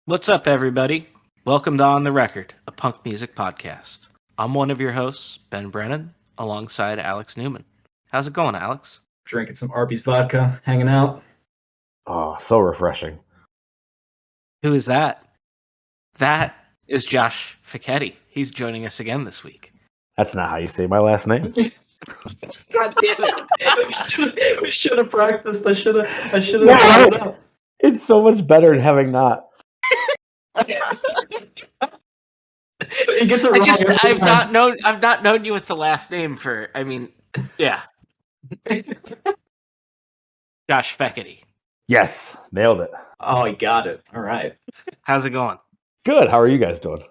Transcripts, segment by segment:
What's up, everybody? Welcome to On the Record, a punk music podcast. I'm one of your hosts, Ben Brennan, alongside Alex Newman. How's it going, Alex? Drinking some Arby's vodka, hanging out. Oh, so refreshing. Who is that? That is Josh Fichetti. He's joining us again this week. That's not how you say my last name. God damn it! We should have practiced. I should have No. brought it up. It's so much better than having not. He gets it wrong. I've not known you with the last name for. Yeah. Josh Fichetti. Yes, nailed it. Oh, he got it. All right. How's it going? Good. How are you guys doing?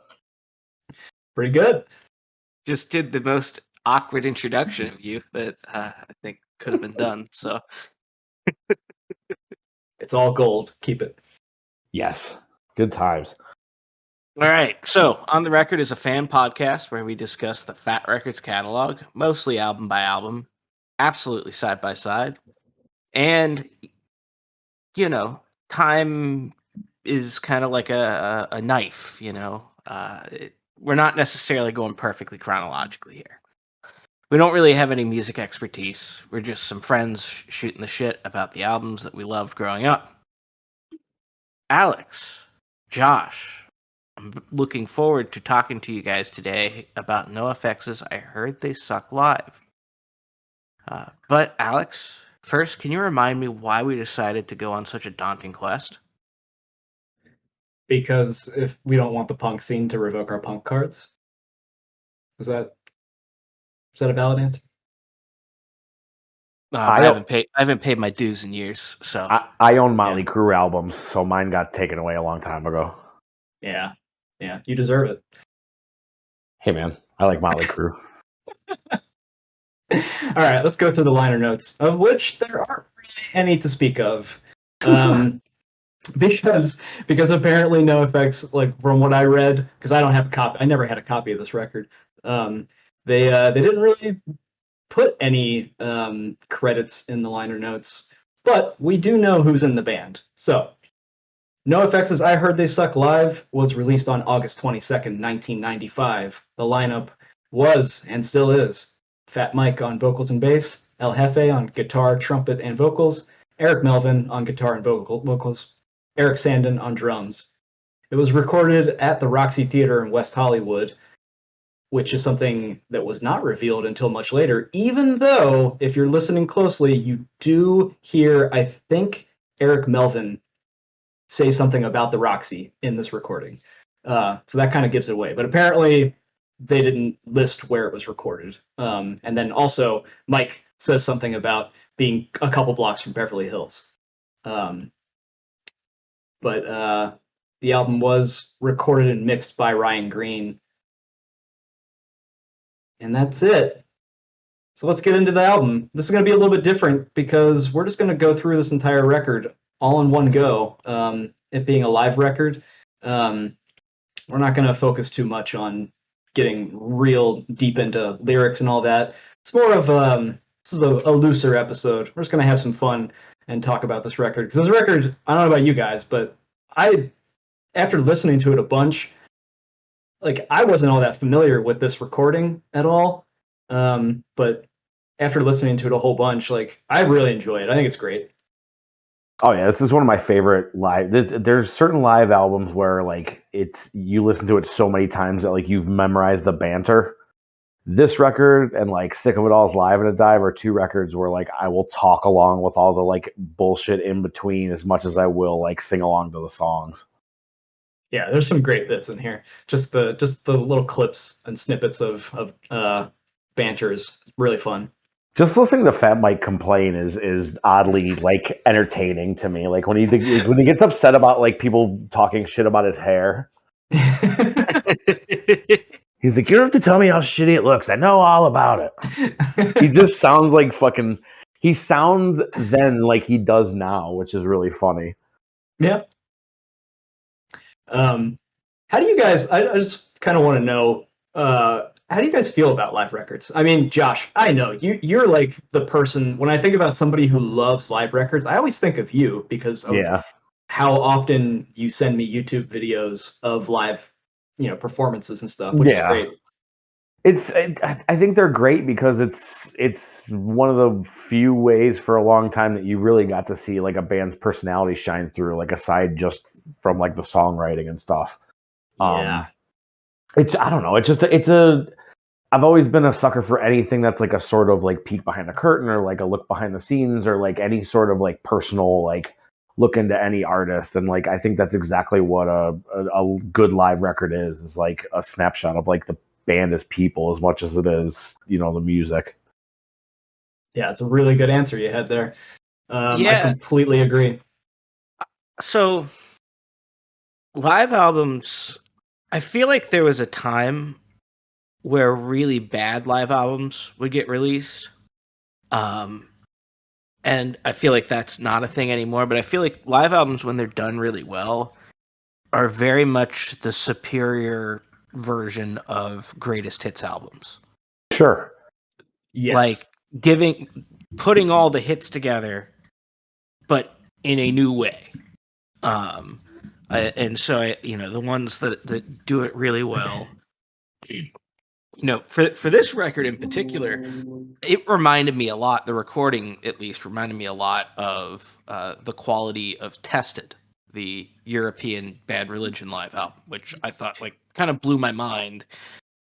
Pretty good. Just did the most awkward introduction of you that I think could have been done. So It's all gold. Keep it. Yes. Good times. all right. So On the Record is a fan podcast where we discuss the Fat Records catalog, mostly album by album, absolutely side by side. And, you know, time is kind of like a knife, you know. We're not necessarily going perfectly chronologically here. We don't really have any music expertise. We're just some friends shooting the shit about the albums that we loved growing up. Alex, Josh, I'm looking forward to talking to you guys today about NOFX's I Heard They Suck Live. But Alex, first, can you remind me why we decided to go on such a daunting quest? Because if we don't want the punk scene to revoke our punk cards, is that a valid answer? I haven't paid my dues in years, so I own Motley Crue albums, so mine got taken away a long time ago. Yeah. You deserve it. Hey, man. I like Motley Crue. All right, let's go through the liner notes, of which there aren't really any to speak of. Because apparently NOFX, like from what I read, because I don't have a copy, I never had a copy of this record. They didn't really put any credits in the liner notes, but we do know who's in the band. So NOFX's I Heard They Suck Live was released on August 22nd, 1995. The lineup was and still is Fat Mike on vocals and bass, El Jefe on guitar, trumpet, and vocals, Eric Melvin on guitar and vocals, Eric Sandin on drums. It was recorded at the Roxy Theater in West Hollywood, which is something that was not revealed until much later, even though, if you're listening closely, you do hear, I think, Eric Melvin say something about the Roxy in this recording. So that kind of gives it away. But apparently, they didn't list where it was recorded. And then also, Mike says something about being a couple blocks from Beverly Hills. But the album was recorded and mixed by Ryan Green. And that's it. So let's get into the album. This is going to be a little bit different because we're just going to go through this entire record all in one go. It being a live record, we're not going to focus too much on getting real deep into lyrics and all that. It's more of this is a looser episode. We're just going to have some fun and talk about this record. Because this record, I don't know about you guys, but after listening to it a bunch, like I wasn't all that familiar with this recording at all. But after listening to it a whole bunch, like I really enjoy it. I think it's great. Oh, yeah. This is one of my favorite live. There's certain live albums where, like, you listen to it so many times that, like, you've memorized the banter. This record and like Sick of It All's Live in a Dive are two records where like I will talk along with all the like bullshit in between as much as I will like sing along to the songs. Yeah, there's some great bits in here. Just the little clips and snippets of banter is really fun. Just listening to Fat Mike complain is oddly like entertaining to me. Like when he gets upset about like people talking shit about his hair. He's like, you don't have to tell me how shitty it looks. I know all about it. He just sounds like fucking... He sounds then like he does now, which is really funny. Yeah. How do you guys... I just kind of want to know, how do you guys feel about live records? I mean, Josh, I know, you're like the person... When I think about somebody who loves live records, I always think of you because of how often you send me YouTube videos of live, performances and stuff, which is great. I think they're great because it's one of the few ways for a long time that you really got to see like a band's personality shine through, like aside just from like the songwriting and stuff. Yeah. I don't know. I've always been a sucker for anything that's like a sort of like peek behind the curtain or like a look behind the scenes or like any sort of like personal like look into any artist. And like I think that's exactly what a good live record is like a snapshot of like the band as people as much as it is, the music. Yeah, it's a really good answer you had there. I Yeah. completely agree. So, live albums, I feel like there was a time where really bad live albums would get released. And I feel like that's not a thing anymore, but I feel like live albums, when they're done really well, are very much the superior version of greatest hits albums. Sure. Yes. Like putting all the hits together, but in a new way. And so the ones that do it really well, for this record in particular, it reminded me a lot, the recording at least reminded me a lot of the quality of Tested, the European Bad Religion live album, which I thought like kind of blew my mind,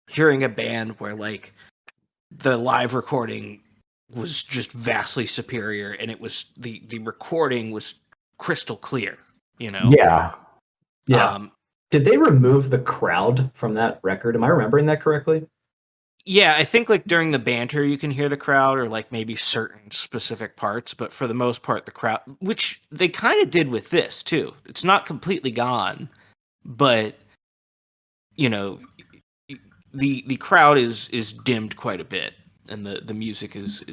hearing a band where like the live recording was just vastly superior, and it was the recording was crystal clear, Yeah. Did they remove the crowd from that record? Am I remembering that correctly? Yeah, I think like during the banter you can hear the crowd, or like maybe certain specific parts, but for the most part the crowd, which they kind of did with this too. It's not completely gone, but the crowd is dimmed quite a bit, and the music is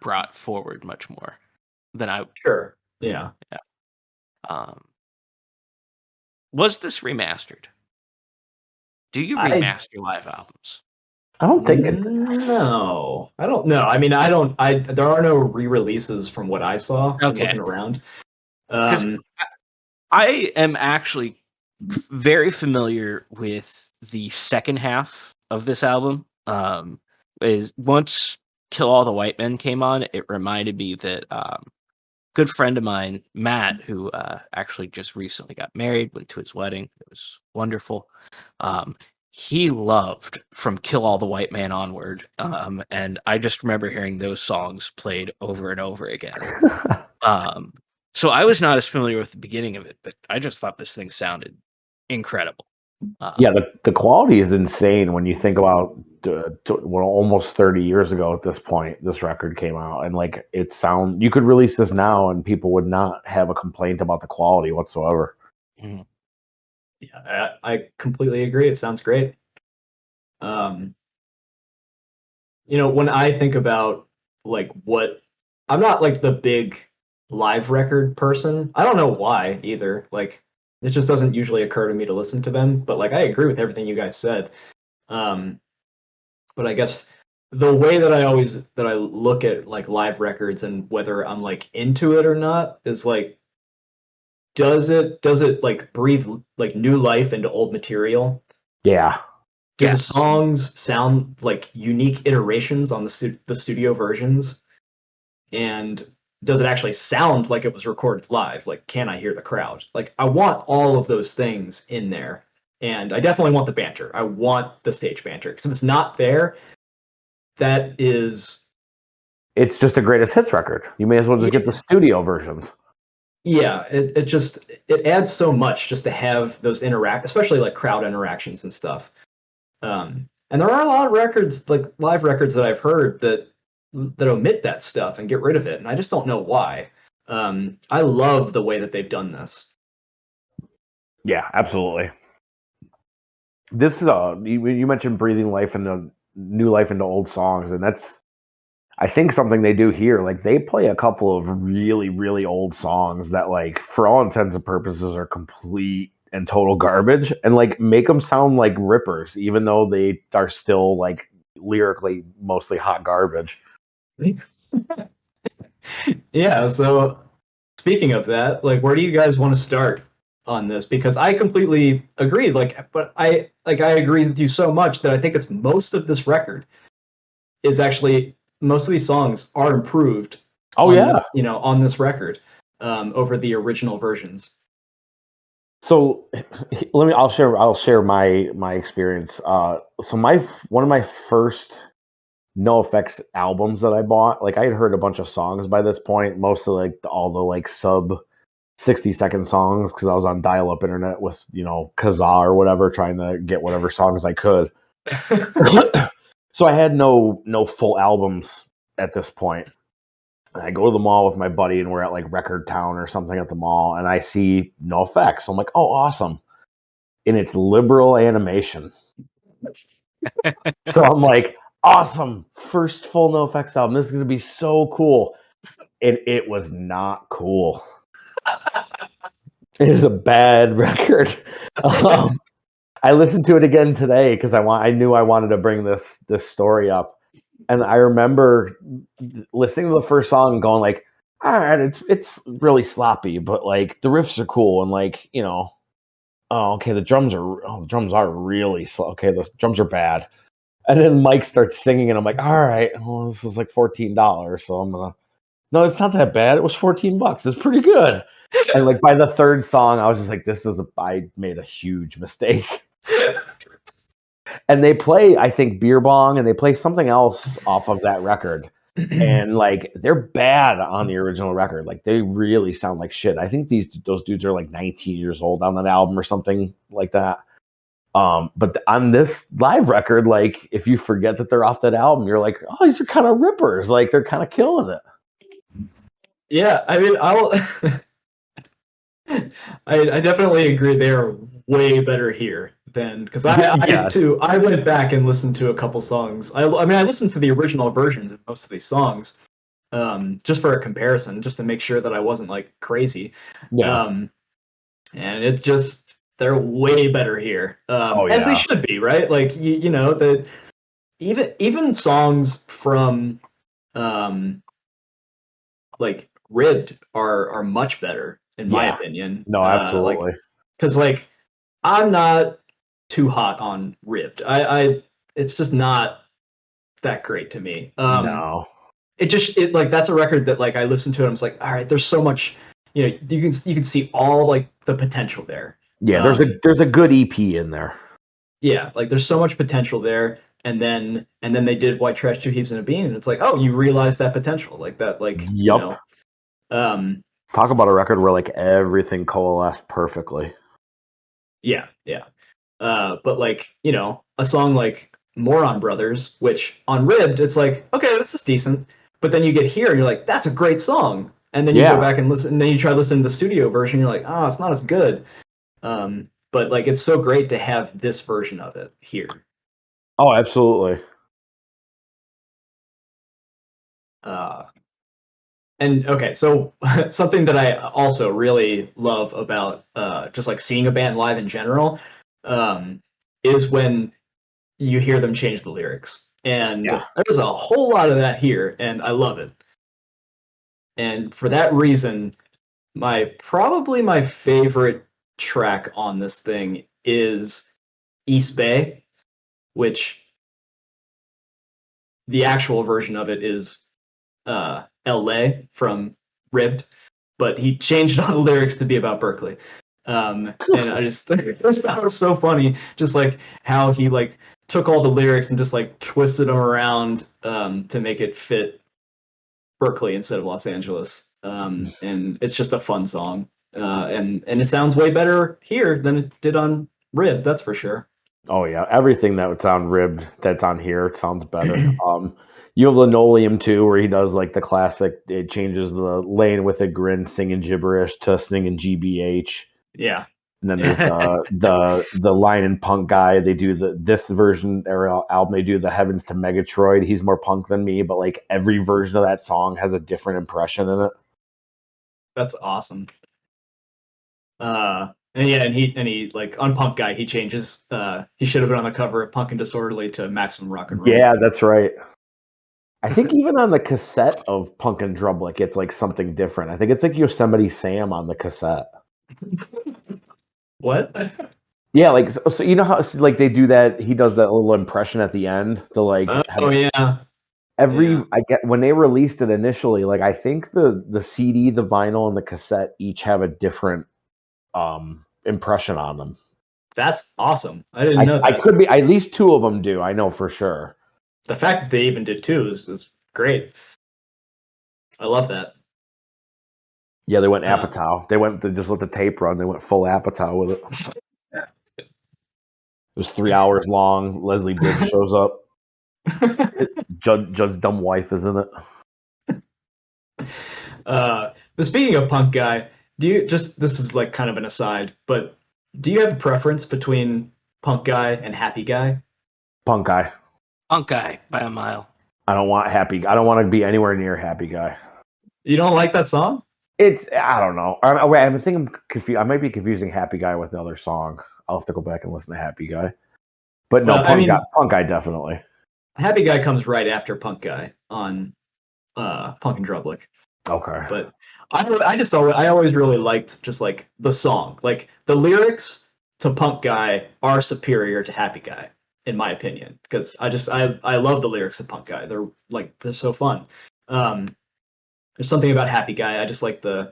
brought forward much more than I. Sure. Yeah. Was this remastered? Do you remaster live albums? I don't think No, I don't know. I mean, there are no re-releases from what I saw. Okay. Looking around. I am actually very familiar with the second half of this album. Is once Kill All the White Men came on, it reminded me that good friend of mine, Matt, who actually just recently got married, went to his wedding. It was wonderful. He loved from Kill All the White Man onward. And I just remember hearing those songs played over and over again. So I was not as familiar with the beginning of it, but I just thought this thing sounded incredible. Yeah, the quality is insane when you think about almost 30 years ago at this point, this record came out, and like you could release this now and people would not have a complaint about the quality whatsoever. Mm-hmm. Yeah, I completely agree. It sounds great. When I think about like I'm not like the big live record person. I don't know why either. Like it just doesn't usually occur to me to listen to them, but like I agree with everything you guys said. But I guess the way that I look at like live records and whether I'm like into it or not is like does it like breathe like new life into old material? Yeah. Do the songs sound like unique iterations on the studio versions? And does it actually sound like it was recorded live? Like, can I hear the crowd? Like, I want all of those things in there. And I definitely want the banter. I want the stage banter. Because if it's not there, it's just a greatest hits record. You may as well just get the studio versions. Yeah, it adds so much just to have those especially like crowd interactions and stuff. And there are a lot of records, like live records that I've heard that omit that stuff and get rid of it, and I just don't know why. I love the way that they've done this. Yeah, absolutely. This is you mentioned breathing life into new life into old songs, and that's I think something they do here. Like they play a couple of really, really old songs that, like, for all intents and purposes, are complete and total garbage, and like make them sound like rippers, even though they are still like lyrically mostly hot garbage. Yeah, so speaking of that, like, where do you guys want to start on this? Because I completely agree. But I agree with you so much that I think it's most of this record is actually most of these songs are improved. Oh yeah. On this record, over the original versions. So I'll share my experience. So one of my first NoFX albums that I bought, like I had heard a bunch of songs by this point, mostly like all the like sub 60-second songs because I was on dial-up internet with Kazaa or whatever, trying to get whatever songs I could. So I had no full albums at this point. And I go to the mall with my buddy, and we're at like Record Town or something at the mall, and I see NoFX. I'm like, oh, awesome! And it's liberal animation. So I'm like, awesome! First full NoFX album. This is gonna be so cool. And it was not cool. It is a bad record. I listened to it again today because I knew I wanted to bring this story up. And I remember listening to the first song and going like, all right, it's really sloppy, but like the riffs are cool and like, oh, okay, the drums are really slow. Okay, the drums are bad. And then Mike starts singing and I'm like, all right, well, this is like $14, so no, it's not that bad. It was $14. It's pretty good. And like by the third song, I was just like, I made a huge mistake. And they play, I think, Beer Bong, and they play something else off of that record. And like they're bad on the original record. Like they really sound like shit. I think those dudes are like 19 years old on that album or something like that. But on this live record, like if you forget that they're off that album, you're like, oh, these are kind of rippers. Like they're kind of killing it. Yeah, I mean, I definitely agree. They are way better here than because I went back and listened to a couple songs. I mean, I listened to the original versions of most of these songs, just for a comparison, just to make sure that I wasn't like crazy. Yeah. And they're way better here, as they should be, right? Like that even songs from like Ribbed are much better in my opinion. No, absolutely. Because like I'm not too hot on Ribbed. It's just not that great to me. No. It like that's a record that like I listened to it and I was like, all right, there's so much, you can see all like the potential there. Yeah, there's a good EP in there. Yeah, like there's so much potential there, and then they did White Trash, Two Heaves and a Bean, and it's like, oh, you realize that potential, like that, like talk about a record where like everything coalesced perfectly. Yeah. But like a song like Moron Brothers, which on Ribbed it's like, okay, this is decent, but then you get here and you're like, that's a great song, and then you go back and listen, and then you try listening to the studio version, you're like, oh, it's not as good. But like it's so great to have this version of it here. Oh, absolutely. And okay, so something that I also really love about just like seeing a band live in general is when you hear them change the lyrics. And there's a whole lot of that here, and I love it. And for that reason, probably my favorite track on this thing is East Bay, which the actual version of it is LA from Ribbed, but he changed all the lyrics to be about Berkeley. And I just that was so funny, just like how he like took all the lyrics and just like twisted them around to make it fit Berkeley instead of Los Angeles. And it's just a fun song. And it sounds way better here than it did on Ribbed, that's for sure. Oh yeah, everything that would sound Ribbed that's on here sounds better. You have Linoleum too, where he does like the classic. It changes the Lane with a Grin singing gibberish to singing GBH. Yeah. And then there's the Line and Punk guy. They do this version or album. They do the Heavens to Megatroid. He's more punk than me, but like every version of that song has a different impression in it. That's awesome. And he like on Punk guy, he changes. He should have been on the cover of Punk and Disorderly to Maximum Rock and Roll. Yeah, that's right. I think even on the cassette of Punk and Drublick, it's like something different. I think it's like Yosemite Sam on the cassette. What? Yeah, like so you know how like they do that. He does that little impression at the end. The like Oh yeah. every Yeah. I get when they released it initially. Like I think the CD, the vinyl, and the cassette each have a different impression on them. That's awesome. I didn't know that. I could be at least two of them do. I know for sure. The fact that they even did two is great. I love that. Yeah, they went Apatow. They went to just let the tape run. They went full Apatow with it. It was 3 hours long. Leslie Bibb shows up. Judd's dumb wife is in it. But speaking of Punk Guy, do you this is like kind of an aside, but do you have a preference between Punk Guy and Happy Guy? Punk Guy. Punk Guy by a mile. I don't want to be anywhere near Happy Guy. You don't like that song? I don't know. I think I'm confused. I might be confusing Happy Guy with another song. I'll have to go back and listen to Happy Guy. But no, Punk Guy definitely. Happy Guy comes right after Punk Guy on Punk and Drublick. Okay. But I always really liked just like the song. Like the lyrics to Punk Guy are superior to Happy Guy, in my opinion. Because I love the lyrics of Punk Guy. They're so fun. There's something about Happy Guy. I just like I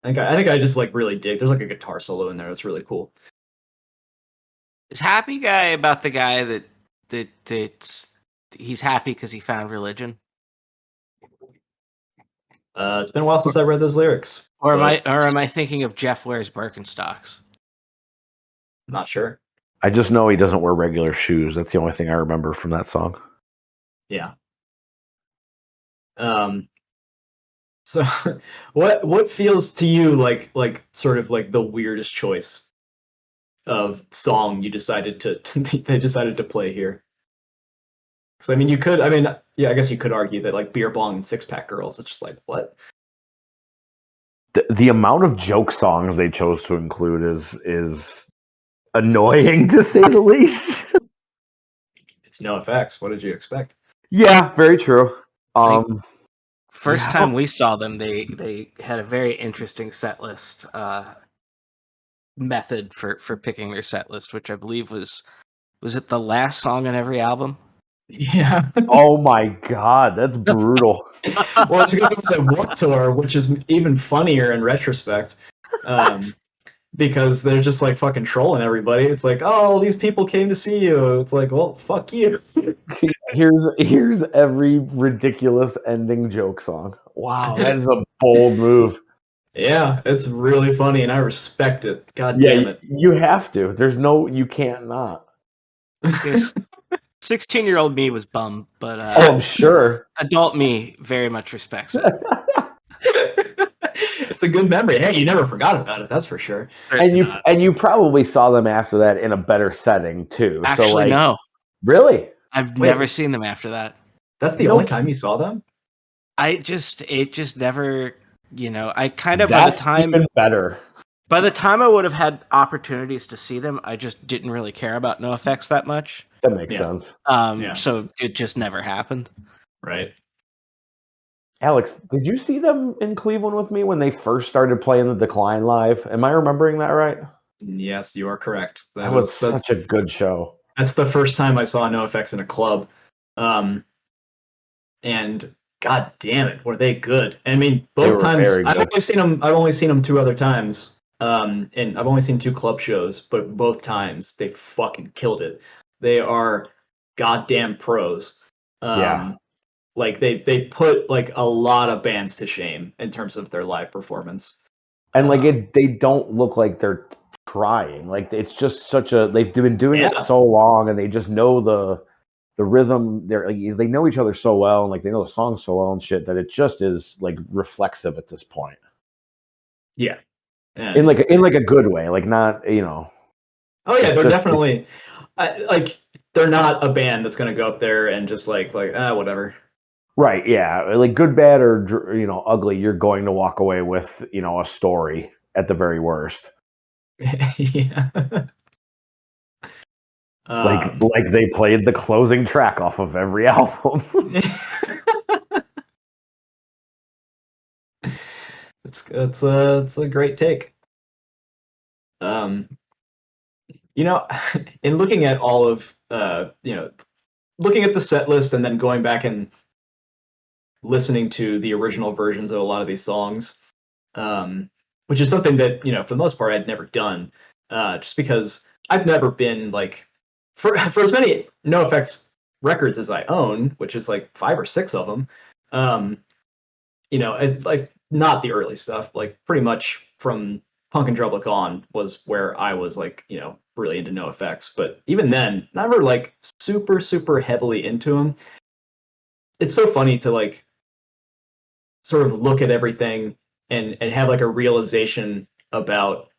think I just like really dig. There's like a guitar solo in there that's really cool. Is Happy Guy about the guy that he's happy because he found religion? It's been a while since I read those lyrics. Or am I thinking of Jeff Wears Birkenstocks? I'm not sure. I just know he doesn't wear regular shoes. That's the only thing I remember from that song. Yeah. So what feels to you like sort of like the weirdest choice of song you decided they decided to play here? Because I mean I guess you could argue that like Beer Bong and Six Pack Girls, it's just like what? The amount of joke songs they chose to include is annoying to say the least. It's NOFX. What did you expect? Yeah, very true. First time we saw them, they had a very interesting set list method for picking their set list, which I believe was it the last song on every album? Yeah. Oh my god, that's brutal. Well, it's because it was a Warped Tour, which is even funnier in retrospect. Because they're just like fucking trolling everybody. It's like, oh, these people came to see you. It's like, well, fuck you. Here's every ridiculous ending joke song. Wow, that is a bold move. Yeah, it's really funny, and I respect it. God damn it. You have to. You can't not. 16-year-old me was bummed, but I'm sure. Adult me very much respects it. It's a good memory. Hey, you never forgot about it. That's for sure. And you probably saw them after that in a better setting too. Actually, no. Really? I've never seen them after that. That's the only time you saw them? It just never, I kind of even better. By the time I would have had opportunities to see them, I just didn't really care about NOFX that much. That makes sense. So it just never happened. Right. Alex, did you see them in Cleveland with me when they first started playing The Decline live? Am I remembering that right? Yes, you are correct. That was such a good show. That's the first time I saw NOFX in a club. And god damn it, were they good. I mean, both times I've only seen them 2 other times. And I've only seen 2 club shows, but both times they fucking killed it. They are goddamn pros. Yeah. Like they put like a lot of bands to shame in terms of their live performance. And like they don't look like they're trying. Like it's just they've been doing it so long, and they just know the rhythm. They know each other so well, and like they know the song so well and shit, that it just is like reflexive at this point. Yeah. In like a good way, like not Oh yeah, they're definitely they're not a band that's gonna go up there and just like whatever. Right, yeah. Like good, bad, or ugly, you're going to walk away with a story at the very worst. Yeah. Like they played the closing track off of every album. It's a great take. You know, in looking at all of looking at the set list and then going back and listening to the original versions of a lot of these songs, which is something that, for the most part I'd never done, just because I've never been like, for as many NoFX records as I own, which is like 5 or 6 of them, as, like, not the early stuff, like pretty much from Punk and Drublic on was where I was like, really into NoFX. But even then, never like super, super heavily into them. It's so funny to like sort of look at everything and have like a realization about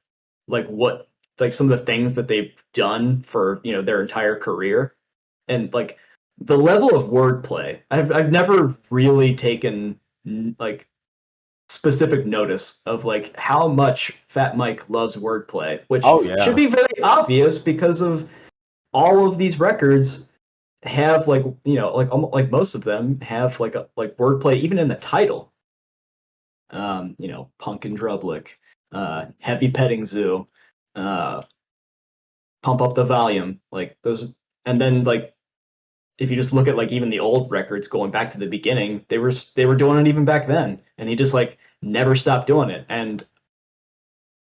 like what, like some of the things that they've done for, their entire career. And like the level of wordplay, I've never really taken like specific notice of like how much Fat Mike loves wordplay, which should be very obvious because of all of these records have like, like most of them have like wordplay even in the title. Punk and Drublic, Heavy Petting Zoo, Pump Up the Volume, like those. And then like if you just look at like even the old records going back to the beginning, they were doing it even back then, and he just like never stopped doing it. And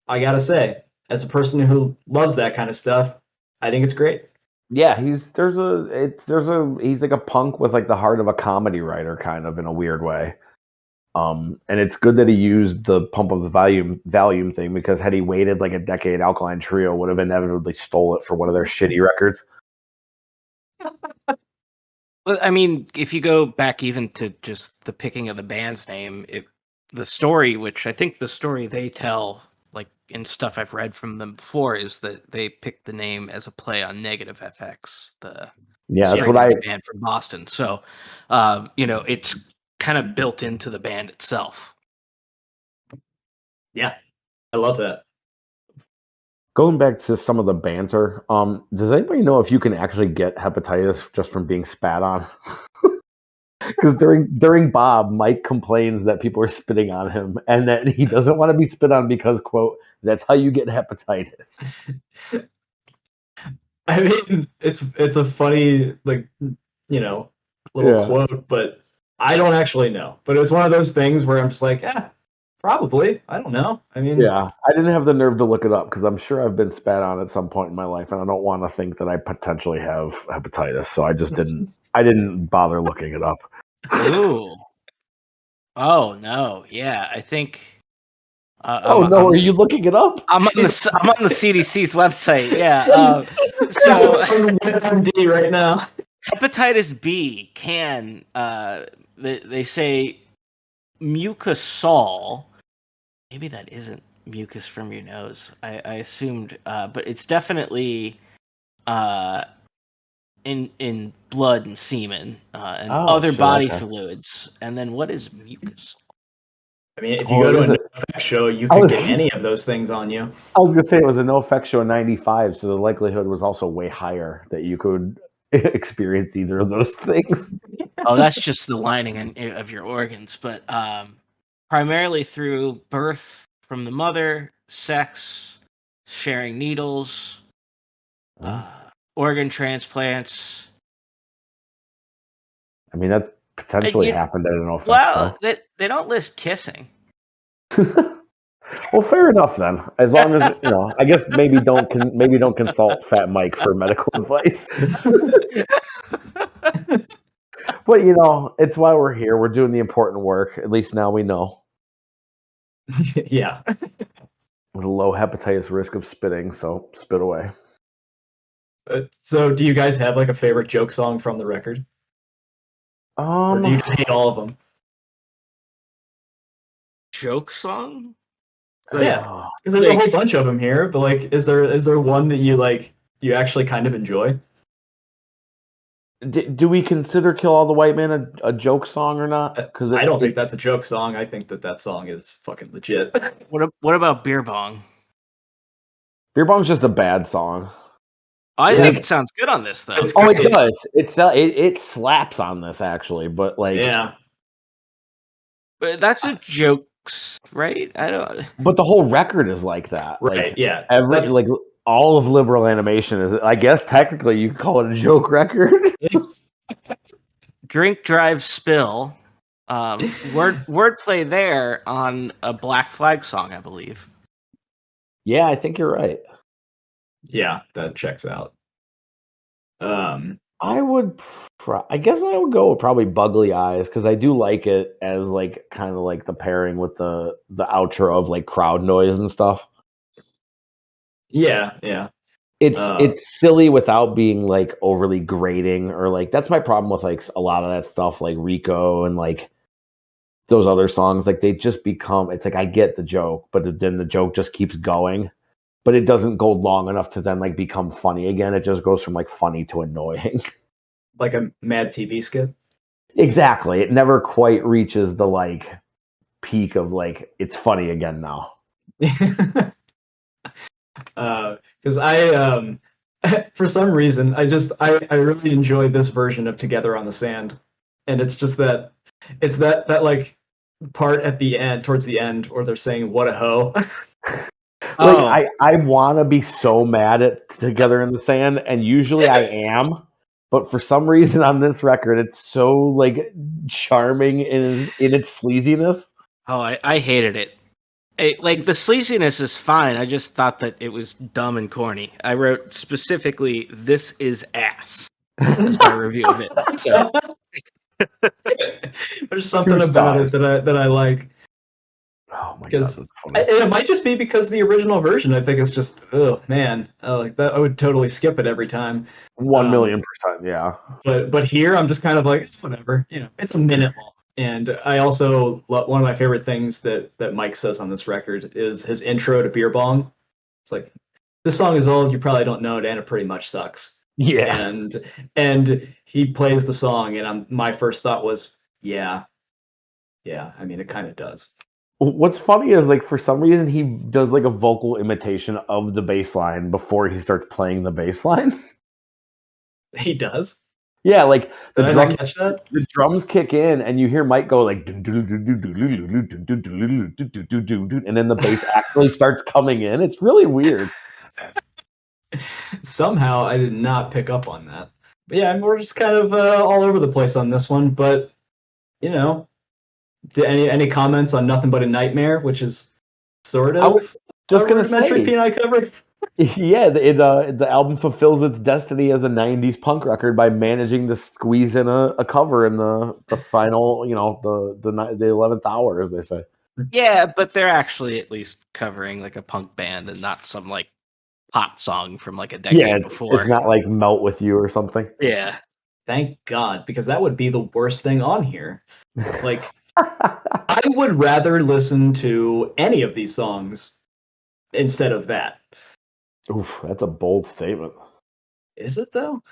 I gotta say, as a person who loves that kind of stuff, I think it's great. Yeah, he's like a punk with like the heart of a comedy writer, kind of, in a weird way. And it's good that he used the Pump Up the Volume thing, because had he waited like a decade, Alkaline Trio would have inevitably stole it for one of their shitty records. Well, I mean, if you go back even to just the picking of the band's name, the story, which I think the story they tell, like in stuff I've read from them before, is that they picked the name as a play on Negative FX, that's what band from Boston. So, it's kind of built into the band itself. Yeah, I love that. Going back to some of the banter, does anybody know if you can actually get hepatitis just from being spat on? Because during Bob, Mike complains that people are spitting on him, and that he doesn't want to be spit on because, quote, that's how you get hepatitis. I mean, it's a funny, like, little quote, but I don't actually know. But it's one of those things where I'm just like, probably. I don't know. I mean, I didn't have the nerve to look it up because I'm sure I've been spat on at some point in my life, and I don't want to think that I potentially have hepatitis. So I just didn't. I didn't bother looking it up. Ooh. Oh no! Yeah, I think. Are you looking it up? I'm on the CDC's website. Yeah. So WebMD right now. Hepatitis B can. They say mucosal. Maybe that isn't mucus from your nose. I assumed, but it's definitely in blood and semen and other body fluids. And then what is mucus? I mean, if you go to a NoFX show, you could get any of those things on you. I was gonna say it was a NoFX show in '95, so the likelihood was also way higher that you could experience either of those things. Oh, that's just the lining of your organs, but primarily through birth from the mother, sex, sharing needles, organ transplants. I mean, that potentially happened at an NoFX show. Well, they don't list kissing. Well, fair enough then. As long as I guess maybe don't consult Fat Mike for medical advice. But it's why we're here. We're doing the important work. At least now we know. Yeah. There's a low hepatitis risk of spitting, so spit away. So, do you guys have like a favorite joke song from the record? Or do you just hate all of them? Joke song? Yeah, because there's a whole bunch of them here. But like, is there one that you actually kind of enjoy? Do we consider "Kill All the White Men" a joke song or not? Because I don't think that's a joke song. I think that song is fucking legit. What about Beer Bong? Beer Bong's just a bad song. I think it sounds good on this though. It does. It slaps on this actually, but like yeah. But that's a joke right? I don't. But the whole record is like that. Right, Like yeah. every That's- like all of liberal animation is. I guess technically you could call it a joke record. Drink, drive, spill. Wordplay there on a Black Flag song, I believe. Yeah, I think you're right. Yeah, that checks out. I would, I guess I would go with probably Bugly Eyes because I do like it as like kind of like the pairing with the outro of like crowd noise and stuff. yeah. It's silly without being like overly grating or like that's my problem with like a lot of that stuff like Rico and like those other songs. Like they just become. It's like I get the joke, but then the joke just keeps going. But it doesn't go long enough to then like become funny again. It just goes from like funny to annoying. Like a Mad TV skit. Exactly. It never quite reaches the like peak of like it's funny again now. Because I for some reason I really enjoy this version of Together on the Sand, and it's just that it's that like part at the end, towards the end, where they're saying "what a hoe." Like I want to be so mad at Together in the Sand, and usually I am, but for some reason on this record, it's so like charming in its sleaziness. Oh, I hated it. Like the sleaziness is fine. I just thought that it was dumb and corny. I wrote specifically, "This is ass." That's my review of it. So There's something Two about it stars. that I like. Oh my god, Because that's funny. it might just be because the original version, I think it's just, oh man, like that. I would totally skip it every time. 1,000,000%, yeah. But here I'm just kind of like whatever, it's a minute long. And I also one of my favorite things that Mike says on this record is his intro to Beer Bong. It's like, this song is old, you probably don't know it, and it pretty much sucks. Yeah. And he plays the song, and my first thought was, yeah. I mean, it kind of does. What's funny is like for some reason he does like a vocal imitation of the bass line before he starts playing the bass line. He does. Yeah, like Did I not catch that? the drums kick in and you hear Mike go like and then the bass actually starts coming in. It's really weird. Somehow I did not pick up on that. But yeah, we're just kind of all over the place on this one. But any comments on Nothing But a Nightmare, which is sort I was of just a gonna rudimentary say, P&I cover? yeah, the album fulfills its destiny as a '90s punk record by managing to squeeze in a cover in the final, the 11th hour, as they say. yeah, but they're actually at least covering like a punk band and not some like pop song from like a decade before. It's not like Melt With You or something. Yeah. Thank God, because that would be the worst thing on here. Like, I would rather listen to any of these songs instead of that. Oof, that's a bold statement. Is it though?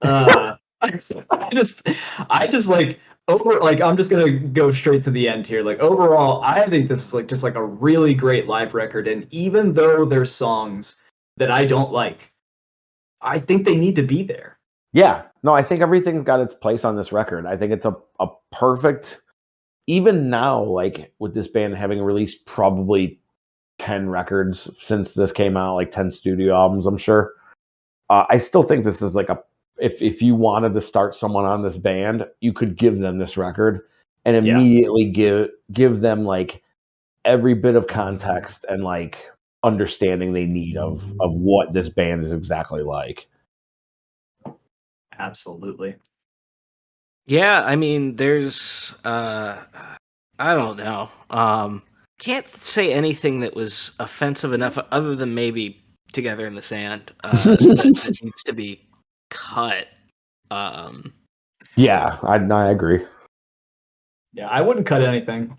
I just like I'm just gonna go straight to the end here. Like overall, I think this is like just like a really great live record, and even though there's songs that I don't like, I think they need to be there. Yeah, no, I think everything's got its place on this record. I think it's a perfect, even now, like with this band having released probably 10 records since this came out, like 10 studio albums, I'm sure. I still think this is like if you wanted to start someone on this band, you could give them this record and immediately give them like every bit of context and like understanding they need of what this band is exactly like. Absolutely. Yeah, I mean, there's I don't know. Can't say anything that was offensive enough other than maybe Together in the Sand that needs to be cut. Yeah, I agree. Yeah, I wouldn't cut anything.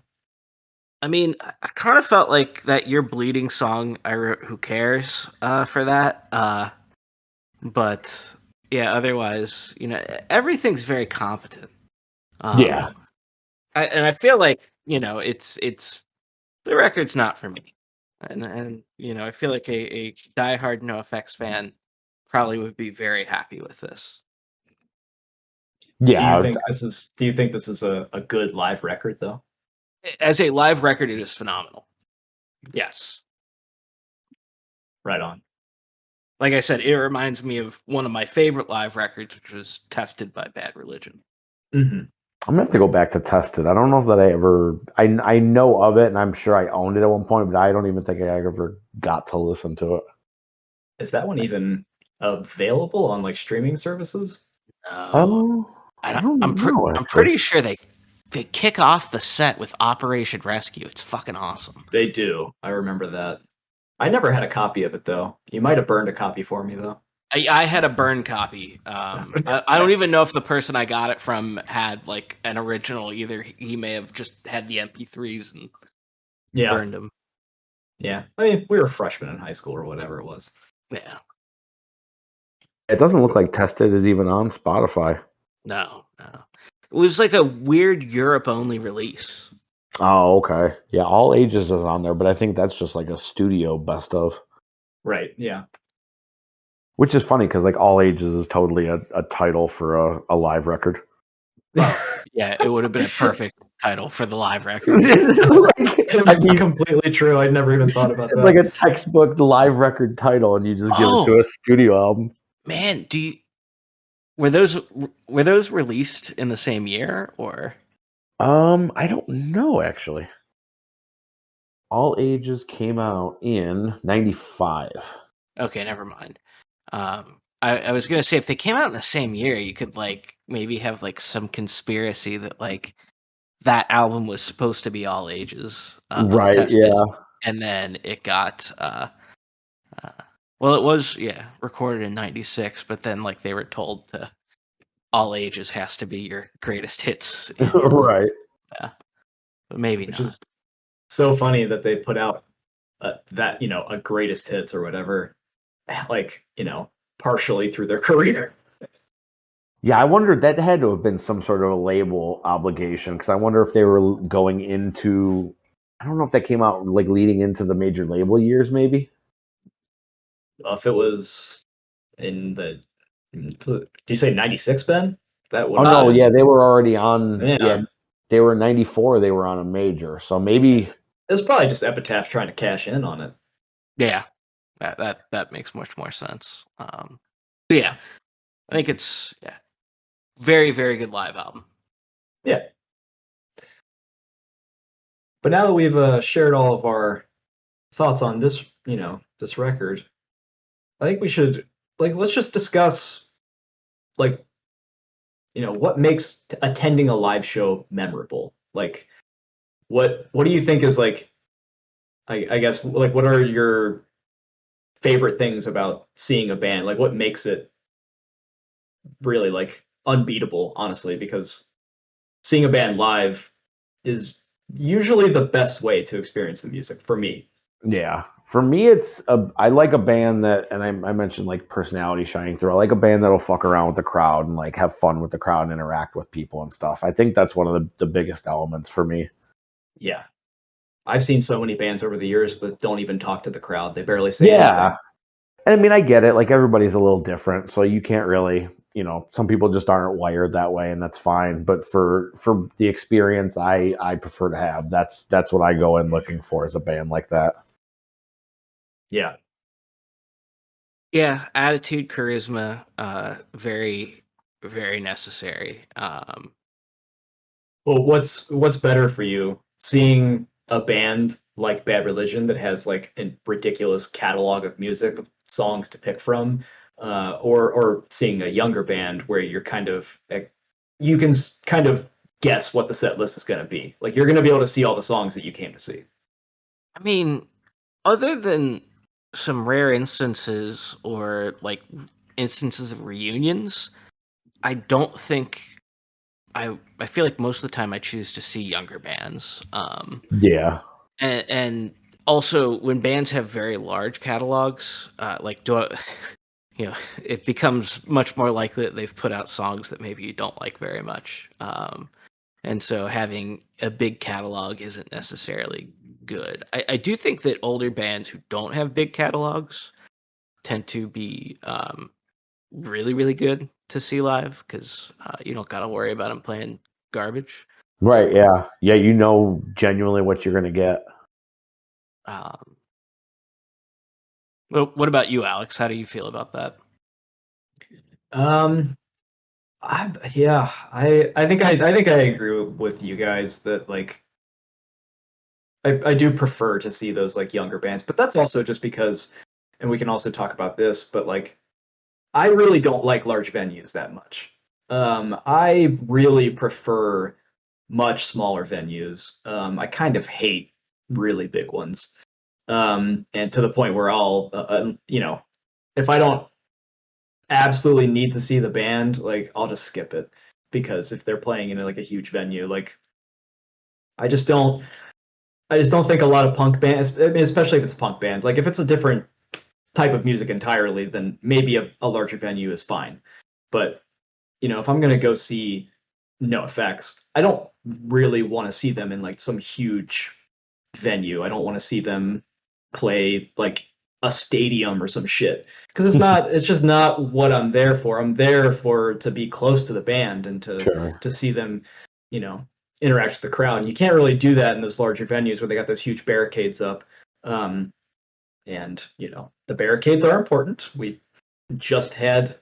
I mean, I kind of felt like that You're Bleeding song I wrote Who Cares for that. But yeah, otherwise, everything's very competent. Yeah. And I feel like, it's the record's not for me. And I feel like a diehard NoFX fan probably would be very happy with this. Yeah. Do you think this is a good live record though? as a live record, it is phenomenal. Yes. Right on. Like I said, it reminds me of one of my favorite live records, which was Tested by Bad Religion. Mm-hmm. I'm gonna have to go back to Tested. I don't know that I ever. I know of it, and I'm sure I owned it at one point, but I don't even think I ever got to listen to it. Is that one even available on like streaming services? No. I don't know. I'm Actually, pretty sure they kick off the set with Operation Rescue. It's fucking awesome. They do. I remember that. I never had a copy of it though. You might have burned a copy for me though. I had a burn copy. I don't even know if the person I got it from had like an original either. He may have just had the MP3s and Yeah. burned them. Yeah. I mean, we were freshmen in high school or whatever it was. Yeah. it doesn't look like Tested is even on Spotify. No. It was like a weird Europe only release. Oh, okay. Yeah, All Ages is on there, but I think that's just like a studio best of. Right. Yeah. Which is funny because like All Ages is totally a title for a live record. Yeah, it would have been a perfect title for the live record. It's completely true. I'd never even thought about It's that. like a textbook live record title, and you just give it to a studio album. Man, were those released in the same year or? I don't know actually. All Ages came out in '95. Okay, never mind. I was gonna say if they came out in the same year, you could like maybe have like some conspiracy that like that album was supposed to be All Ages, Right, Tested, yeah. and then it got well, it was recorded in '96, but then like they were told to All Ages has to be your greatest hits annual. Right. Yeah, but maybe Which not. is so funny that they put out that, a greatest hits or whatever, like, partially through their career. Yeah, I wonder that had to have been some sort of a label obligation because I wonder if they were going into. I don't know if that came out like leading into the major label years, maybe. If it was in the, do you say 96, Ben? That would Oh have no, been, yeah, they were already on. yeah. Yeah, they were in '94. They were on a major, so maybe. It's probably just Epitaph trying to cash in on it. Yeah, that makes much more sense. So yeah, I think it's very very good live album. Yeah. But now that we've shared all of our thoughts on this, this record, I think we should let's just discuss like what makes attending a live show memorable. Like what do you think is like I guess like what are your favorite things about seeing a band? Like what makes it really like unbeatable, honestly, because seeing a band live is usually the best way to experience the music for me. Yeah, for me, I like a band that, and I mentioned like personality shining through. I like a band that'll fuck around with the crowd and like have fun with the crowd and interact with people and stuff. I think that's one of the biggest elements for me. Yeah. I've seen so many bands over the years that don't even talk to the crowd. They barely say Yeah, anything. and I mean I get it. Like everybody's a little different, so you can't really, some people just aren't wired that way, and that's fine. But for the experience I prefer to have, that's what I go in looking for as a band like that. Yeah. Yeah, attitude, charisma, very very necessary. Well, what's better for you? Seeing a band like Bad Religion that has like a ridiculous catalog of music of songs to pick from, or seeing a younger band where you're kind of you can kind of guess what the set list is going to be. Like you're going to be able to see all the songs that you came to see. I mean, other than some rare instances or like instances of reunions, I don't think I feel like most of the time I choose to see younger bands. Yeah. And also when bands have very large catalogs, it becomes much more likely that they've put out songs that maybe you don't like very much. And so having a big catalog isn't necessarily good. I do think that older bands who don't have big catalogs tend to be really, really good to see live because you don't got to worry about them playing garbage. Right. Yeah. Yeah. You know genuinely what you're going to get. Well, what about you, Alex? How do you feel about that? I think I agree with you guys that like I do prefer to see those like younger bands, but that's also just because, and we can also talk about this, but like I really don't like large venues that much. I really prefer much smaller venues. I kind of hate really big ones. And to the point where I'll, if I don't absolutely need to see the band, like I'll just skip it because if they're playing in like a huge venue, like I just don't, I just don't think a lot of punk bands, especially if it's a punk band, like if it's a different type of music entirely, then maybe a larger venue is fine. But if I'm gonna go see NoFX, I don't really want to see them in like some huge venue. I don't want to see them play like a stadium or some shit because it's just not what I'm there for. I'm there for to be close to the band and Sure. to see them, you know, interact with the crowd. And you can't really do that in those larger venues where they got those huge barricades up. And the barricades are important. We just had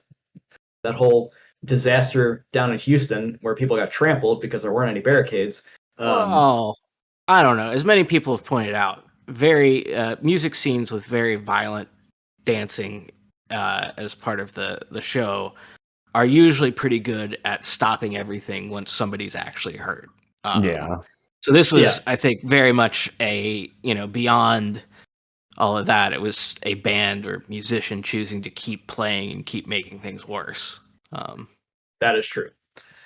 that whole disaster down in Houston where people got trampled because there weren't any barricades. Well, I don't know. As many people have pointed out, very music scenes with very violent dancing as part of the show are usually pretty good at stopping everything once somebody's actually hurt. Yeah. So this was, I think, very much a beyond all of that. It was a band or musician choosing to keep playing and keep making things worse. That is true.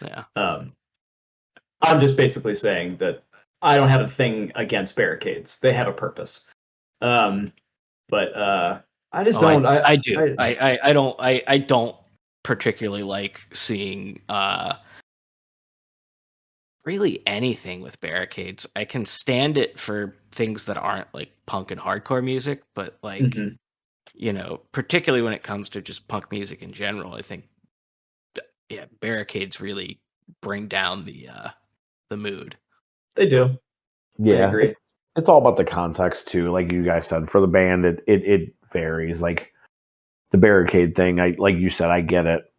Yeah. I'm just basically saying that I don't have a thing against barricades. They have a purpose. But I just don't. I do. I don't particularly like seeing really anything with barricades. I can stand it for things that aren't like punk and hardcore music, but like particularly when it comes to just punk music in general, I think barricades really bring down the mood. They do. Yeah. I agree. It's all about the context too. Like you guys said, for the band, it varies. Like the barricade thing, like you said, I get it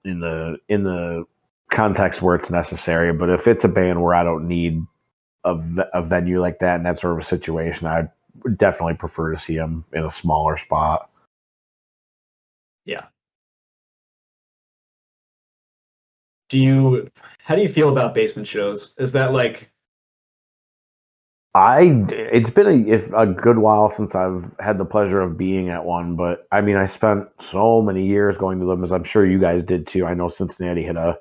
in the context where it's necessary. But if it's a band where I don't need a venue like that in that sort of a situation, I would definitely prefer to see them in a smaller spot. Yeah. How do you feel about basement shows? Is that like It's been a good while since I've had the pleasure of being at one, but I mean, I spent so many years going to them, as I'm sure you guys did too. I know Cincinnati had a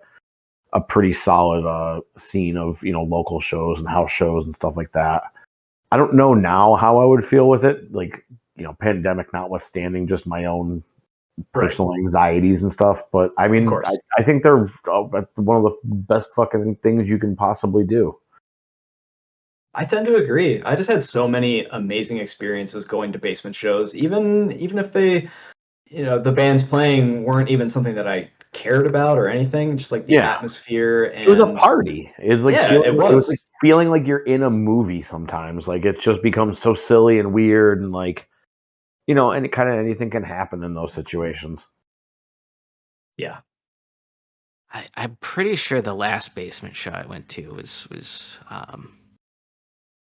pretty solid scene of local shows and house shows and stuff like that. I don't know now how I would feel with it, like pandemic notwithstanding, just my own personal anxieties and stuff. But I mean, I think they're one of the best fucking things you can possibly do. I tend to agree. I just had so many amazing experiences going to basement shows, even if they, the bands playing weren't even something that I cared about or anything. Just like the atmosphere, and it was a party. It was like it was like feeling like you're in a movie. Sometimes, like it just becomes so silly and weird, and like and kind of anything can happen in those situations. Yeah. I'm pretty sure the last basement show I went to was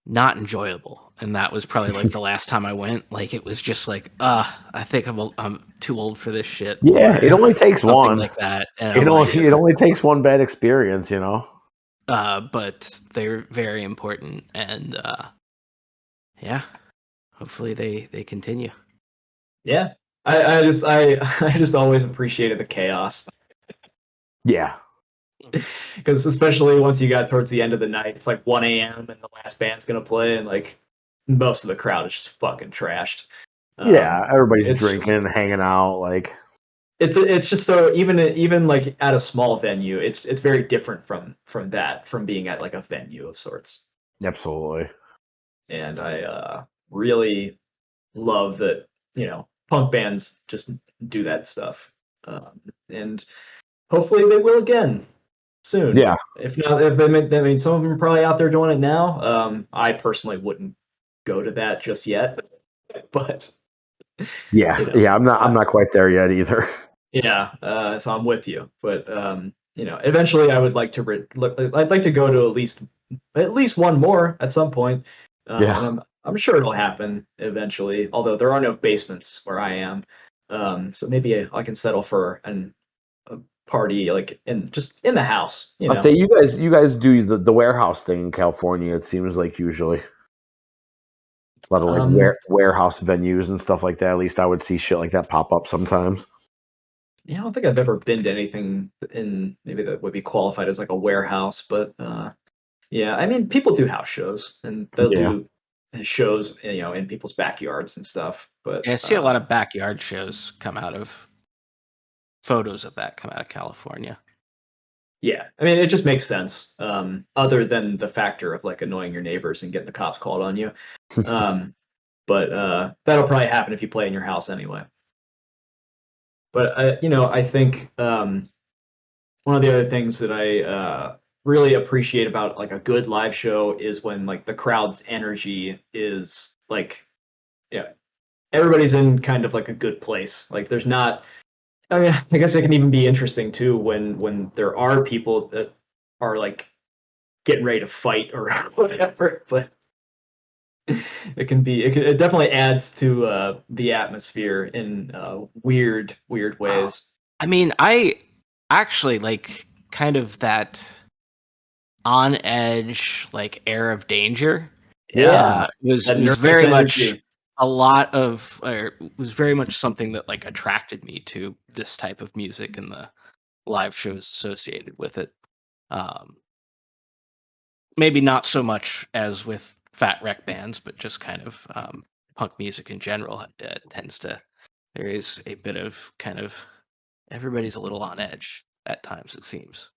not enjoyable, and that was probably like the last time I went. Like it was just like, I think I'm too old for this shit. Yeah, it only takes one like that. And it only takes one bad experience, But they're very important, and hopefully they continue. Yeah, I just always appreciated the chaos. Yeah. Because especially once you got towards the end of the night, it's like 1 a.m. and the last band's gonna play, and like most of the crowd is just fucking trashed. Yeah, everybody's drinking and hanging out. Like it's just so even like at a small venue, it's very different from being at like a venue of sorts. Absolutely. And I really love that punk bands just do that stuff, and hopefully they will again. soon. Yeah. If not, if they I mean, some of them are probably out there doing it now. I personally wouldn't go to that just yet, but Yeah, you know, yeah. I'm not quite there yet either. yeah. So I'm with you, but eventually I would like to. I'd like to go to at least one more at some point. Yeah. And I'm sure it'll happen eventually. Although there are no basements where I am, so maybe I can settle for a party like just in the house. I'd say you guys do the warehouse thing in California. It seems like usually a lot of like warehouse venues and stuff like that. At least I would see shit like that pop up sometimes. Yeah, I don't think I've ever been to anything in maybe that would be qualified as like a warehouse, but yeah, I mean, people do house shows and they'll Yeah. do shows, in people's backyards and stuff. But Yeah, I see a lot of backyard shows come out of photos of that come out of California. yeah, I mean, it just makes sense. Other than the factor of like annoying your neighbors and getting the cops called on you. But that'll probably happen if you play in your house anyway. But I think one of the other things that I really appreciate about like a good live show is when like the crowd's energy is like, everybody's in kind of like a good place. Like there's not. I mean, I guess it can even be interesting too when there are people that are like getting ready to fight or whatever. But it definitely adds to the atmosphere in weird ways. I mean, I actually like kind of that on edge, like air of danger. Yeah. Was That nervous very much energy. was very much something that like attracted me to this type of music and the live shows associated with it. Maybe not so much as with fat wreck bands, but just kind of punk music in general tends to. There is a bit of kind of everybody's a little on edge at times. It seems.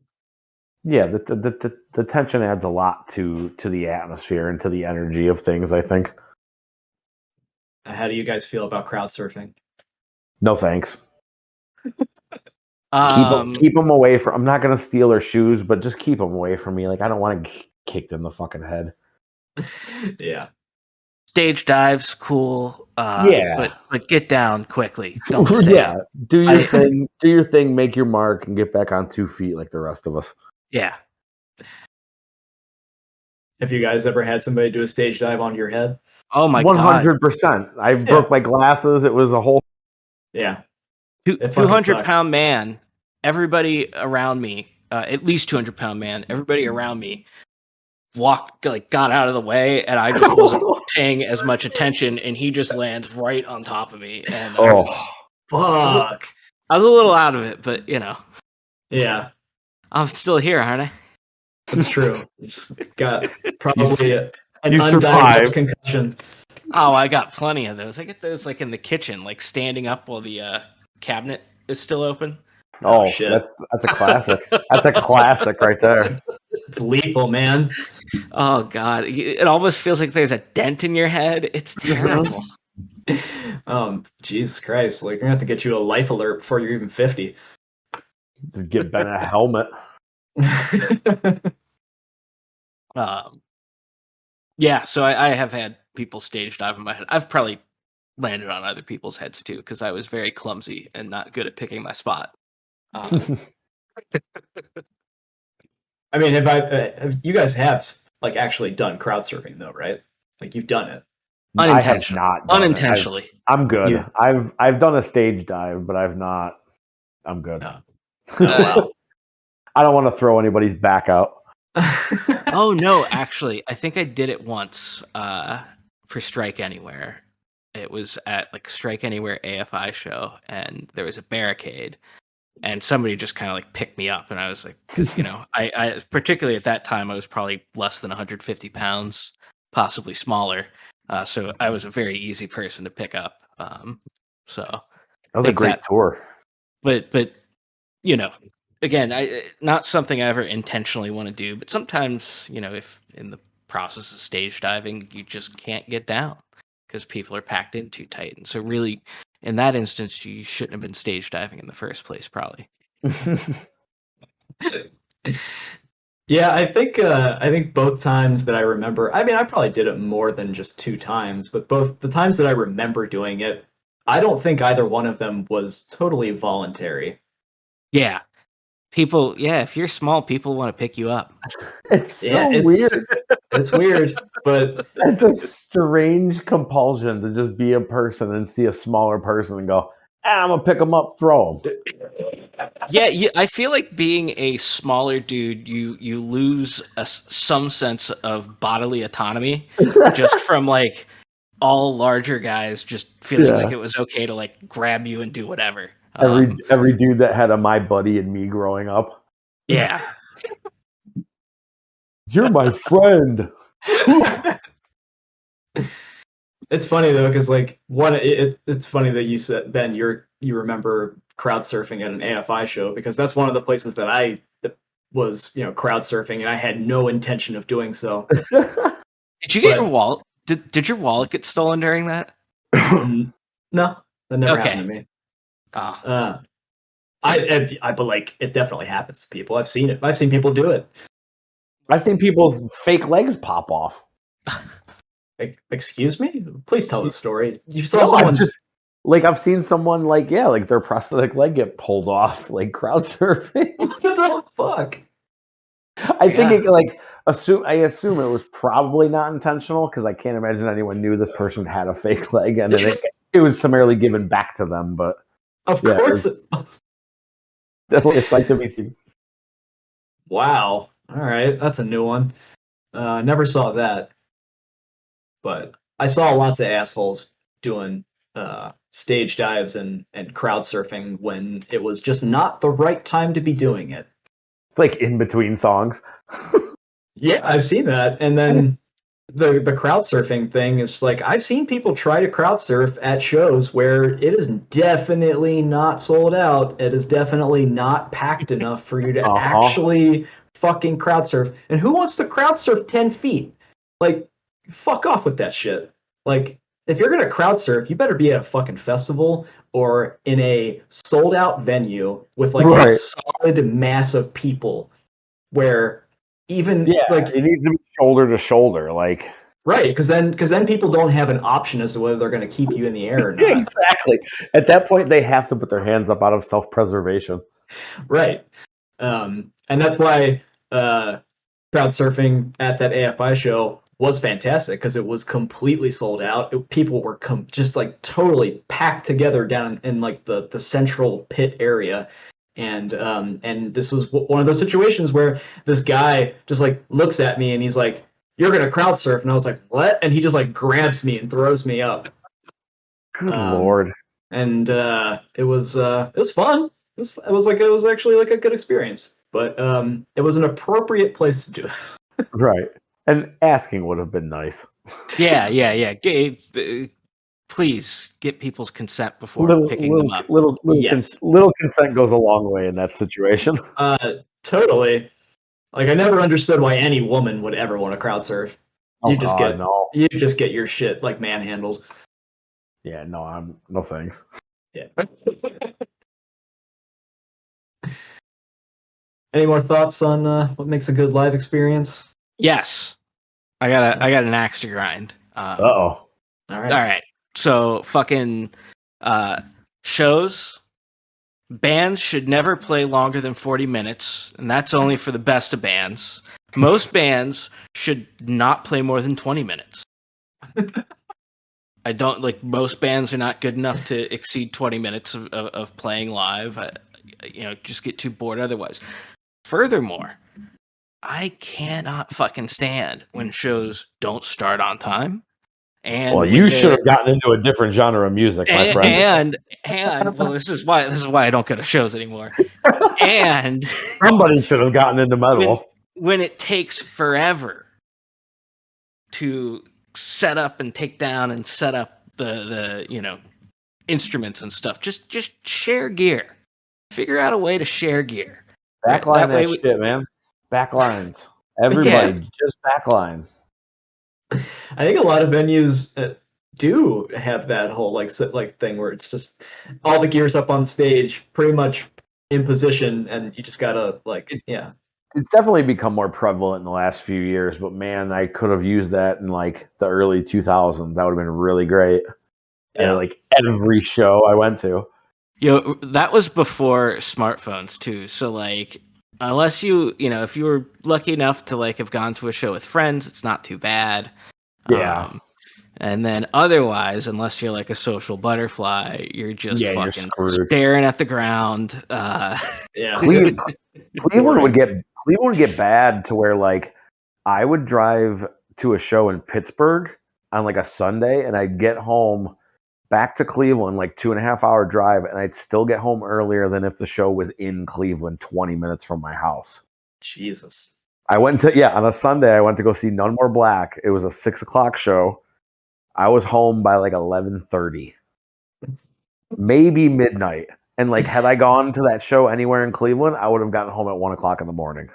Yeah, the tension adds a lot to the atmosphere and to the energy of things, I think. How do you guys feel about crowd surfing? No thanks. Um, Keep them away from. I'm not gonna steal their shoes, but just keep them away from me. Like I don't want to get kicked in the fucking head. Yeah. Stage dives, cool. Yeah. but get down quickly. Don't stay up. Do your thing. Do your thing. Make your mark and get back on 2 feet like the rest of us. Yeah. Have you guys ever had somebody do a stage dive onto your head? Oh my god. 100%. I broke my glasses. It was a whole. Yeah. 200-pound man. Everybody around me, at least 200-pound man. Everybody around me got out of the way, and I just wasn't paying as much attention, and he just lands right on top of me. And fuck. I was a little out of it, but Yeah. I'm still here, aren't I? That's true. You just got probably an you undiagnosed survived. concussion. Oh, I got plenty of those. I get those like in the kitchen, like standing up while the cabinet is still open. Oh, shit. That's a classic. That's a classic right there. It's lethal, man. Oh god, it almost feels like there's a dent in your head. It's terrible. Jesus Christ! Like, we're gonna have to get you a life alert before you're even 50. Just get Ben a helmet. Yeah, so I have had people stage dive in my head. I've probably landed on other people's heads too because I was very clumsy and not good at picking my spot. I mean, have you guys have like actually done crowd surfing though, right? Like you've done it. Unintentionally. I have not Unintentionally. I'm good. I've done a stage dive, but I've not. I'm good. Oh, wow. I don't want to throw anybody's back out. Oh no, actually, I think I did it once for Strike Anywhere. It was at like Strike Anywhere AFI show, and there was a barricade, and somebody just kind of like picked me up, and I was like, because I particularly at that time I was probably less than 150 pounds, possibly smaller, so I was a very easy person to pick up. So that was a great tour, but again, not something I ever intentionally want to do, but sometimes if in the process of stage diving you just can't get down because people are packed in too tight, and so really in that instance you shouldn't have been stage diving in the first place, probably. Yeah, I think both times that I remember, I mean, I probably did it more than just 2 times, but both the times that I remember doing it, I don't think either one of them was totally voluntary. Yeah. People, yeah, if you're small, people want to pick you up. It's Yeah, so weird. it's weird, but It's a strange compulsion to just be a person and see a smaller person and go, I'm gonna pick them up, throw them. Yeah, I feel like being a smaller dude, you lose some sense of bodily autonomy just from like all larger guys just feeling like it was okay to like grab you and do whatever. Every dude that had a My Buddy and Me growing up. Yeah. You're my friend. it's funny though, because like it's funny that you said, Ben, you remember crowd surfing at an AFI show, because that's one of the places that I was, crowd surfing, and I had no intention of doing so. Did you get your wallet? Did your wallet get stolen during that? No, that never Okay. happened to me. Oh. But like, it definitely happens to people. I've seen it. I've seen people do it. I've seen people's fake legs pop off. Excuse me? Please tell the story. You saw No, someone. I've seen someone like their prosthetic leg get pulled off, like crowd surfing. What the fuck? I think I assume it was probably not intentional, because I can't imagine anyone knew this person had a fake leg and then it was summarily given back to them. But Of course. It's like to be seen. Wow. All right, that's a new one. Never saw that, but I saw lots of assholes doing stage dives and crowd surfing when it was just not the right time to be doing it. Like in between songs. Yeah, I've seen that. And then the crowd surfing thing is like, I've seen people try to crowd surf at shows where it is definitely not sold out. It is definitely not packed enough for you to actually fucking crowd surf. And who wants to crowd surf 10 feet? Like, fuck off with that shit. Like, if you're gonna crowd surf, you better be at a fucking festival or in a sold out venue with like a solid mass of people where even like it needs to be shoulder to shoulder, like right, because then people don't have an option as to whether they're going to keep you in the air or not. Exactly. At that point, they have to put their hands up out of self-preservation. Right, and that's why crowd surfing at that AFI show was fantastic, because it was completely sold out. People were just like totally packed together down in like the central pit area. And this was one of those situations where this guy just like looks at me and he's like, "You're gonna crowd surf," and I was like, "What?" And he just like grabs me and throws me up. Good Lord! And it was fun. It was actually like a good experience, but it was an appropriate place to do it. Right, and asking would have been nice. Yeah. Please get people's consent before picking them up. Little consent goes a long way in that situation. Totally. Like, I never understood why any woman would ever want to crowd surf. You just get your shit like manhandled. Yeah, no thanks. Yeah. Any more thoughts on what makes a good live experience? Yes, I got an axe to grind. All right. So fucking shows. Bands should never play longer than 40 minutes, and that's only for the best of bands. Most bands should not play more than 20 minutes. I don't like most bands are not good enough to exceed 20 minutes of playing live. Just get too bored otherwise. Furthermore, I cannot fucking stand when shows don't start on time. And well, you should have gotten into a different genre of music, my friend. And well, this is why I don't go to shows anymore. And somebody should have gotten into metal. When it takes forever to set up and take down and set up the instruments and stuff, just share gear. Figure out a way to share gear. Backline that shit, man. Backlines. Everybody, just backline. I think a lot of venues do have that whole like thing where it's just all the gear's up on stage, pretty much in position, and you just gotta It's definitely become more prevalent in the last few years, but man, I could have used that in like the early 2000s. That would have been really great. Yeah. And like every show I went to. That was before smartphones too. So like, unless if you were lucky enough to like have gone to a show with friends, it's not too bad. Yeah. And then otherwise, unless you're like a social butterfly, you're just Yeah, you're fucking screwed. staring at the ground. Yeah. Cleveland would get bad to where like I would drive to a show in Pittsburgh on like a Sunday and I'd get home back to Cleveland, like 2.5 hour drive, and I'd still get home earlier than if the show was in Cleveland 20 minutes from my house. Jesus. I went to on a Sunday I went to go see None More Black. It was a 6 o'clock show. I was home by like 11:30. Maybe midnight. And like had I gone to that show anywhere in Cleveland, I would have gotten home at 1 o'clock in the morning.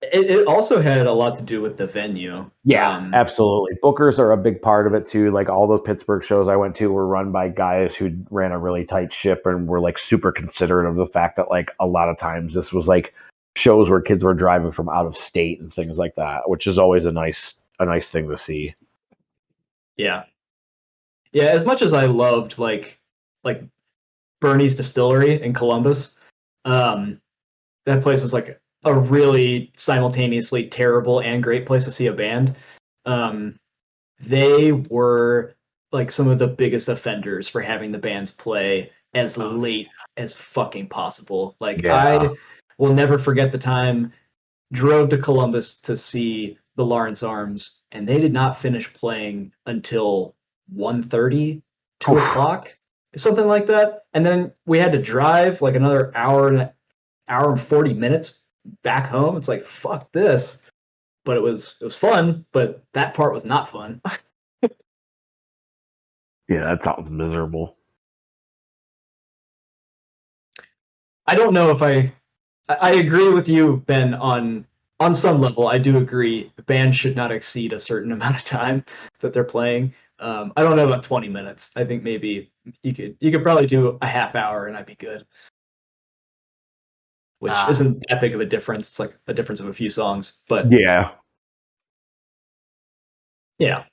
It also had a lot to do with the venue. Yeah, absolutely. Bookers are a big part of it too. Like all those Pittsburgh shows I went to were run by guys who ran a really tight ship and were like super considerate of the fact that like a lot of times this was like shows where kids were driving from out of state and things like that, which is always a nice thing to see. Yeah. Yeah, as much as I loved like Bernie's Distillery in Columbus, that place was like a really simultaneously terrible and great place to see a band. They were like some of the biggest offenders for having the bands play as late as fucking possible. Like I will never forget the time drove to Columbus to see the Lawrence Arms, and they did not finish playing until 1:30, 2 o'clock, something like that. And then we had to drive like another hour and 40 minutes back home. It's like, fuck this. But it was fun, but that part was not fun. Yeah, that sounds miserable. I don't know if I agree with you, Ben, on some level. I do agree the band should not exceed a certain amount of time that they're playing. I don't know about 20 minutes. I think maybe you could probably do a half hour and I'd be good. Which isn't that big of a difference. It's like a difference of a few songs. But yeah,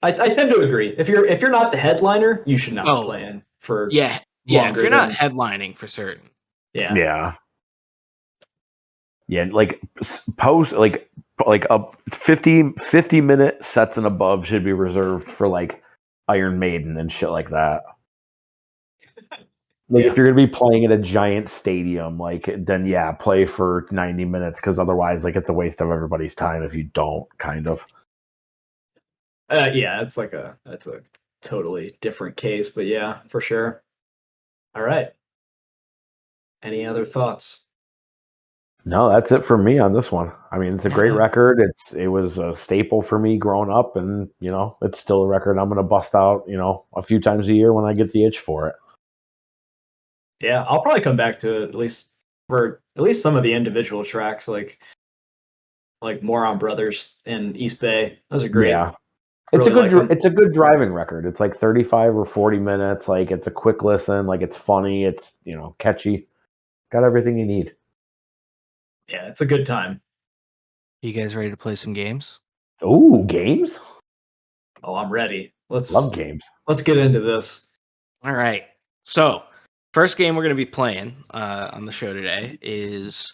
I tend to agree. If you're not the headliner, you should not be playing for If you're not headlining for certain. Yeah. Like post like a 50 minute sets and above should be reserved for like Iron Maiden and shit like that. Like if you're gonna be playing at a giant stadium, like then play for 90 minutes because otherwise like it's a waste of everybody's time if you don't, kind of. That's a totally different case, but yeah, for sure. All right. Any other thoughts? No, that's it for me on this one. I mean, it's a great record. It was a staple for me growing up, and it's still a record I'm gonna bust out, a few times a year when I get the itch for it. Yeah, I'll probably come back to it at least some of the individual tracks, like Moron Brothers and East Bay. Those are great. Yeah. It's a good driving record. It's like 35 or 40 minutes. Like it's a quick listen. Like it's funny. It's catchy. Got everything you need. Yeah, it's a good time. You guys ready to play some games? Ooh, games? Oh, I'm ready. Love games. Let's get into this. All right. So, first game we're going to be playing on the show today is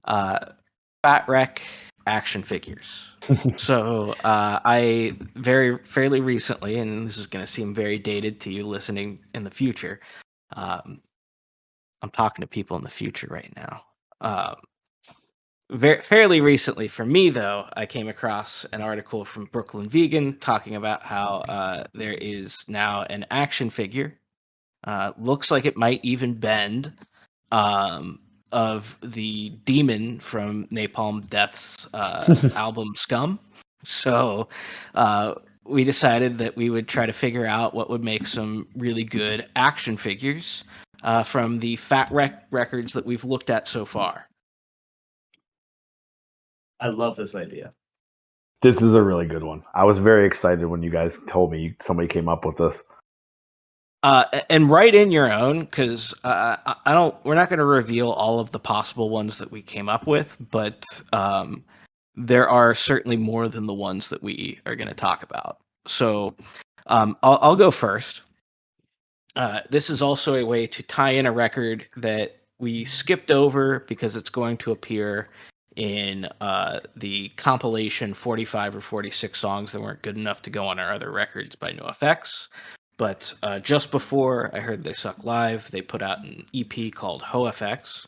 Fat Wreck action figures. So I fairly recently, and this is going to seem very dated to you listening in the future. I'm talking to people in the future right now. Fairly recently for me, though, I came across an article from Brooklyn Vegan talking about how there is now an action figure. Looks like it might even bend. Of the demon from Napalm Death's album Scum. So we decided that we would try to figure out what would make some really good action figures from the Fat Wreck records that we've looked at so far. I love this idea. This is a really good one. I was very excited when you guys told me somebody came up with this. And write in your own, because I don't. We're not going to reveal all of the possible ones that we came up with, but there are certainly more than the ones that we are going to talk about. So I'll go first. This is also a way to tie in a record that we skipped over because it's going to appear in the compilation 45 or 46 songs that weren't good enough to go on our other records by NoFX. But just before I heard They Suck Live, they put out an EP called HoFX,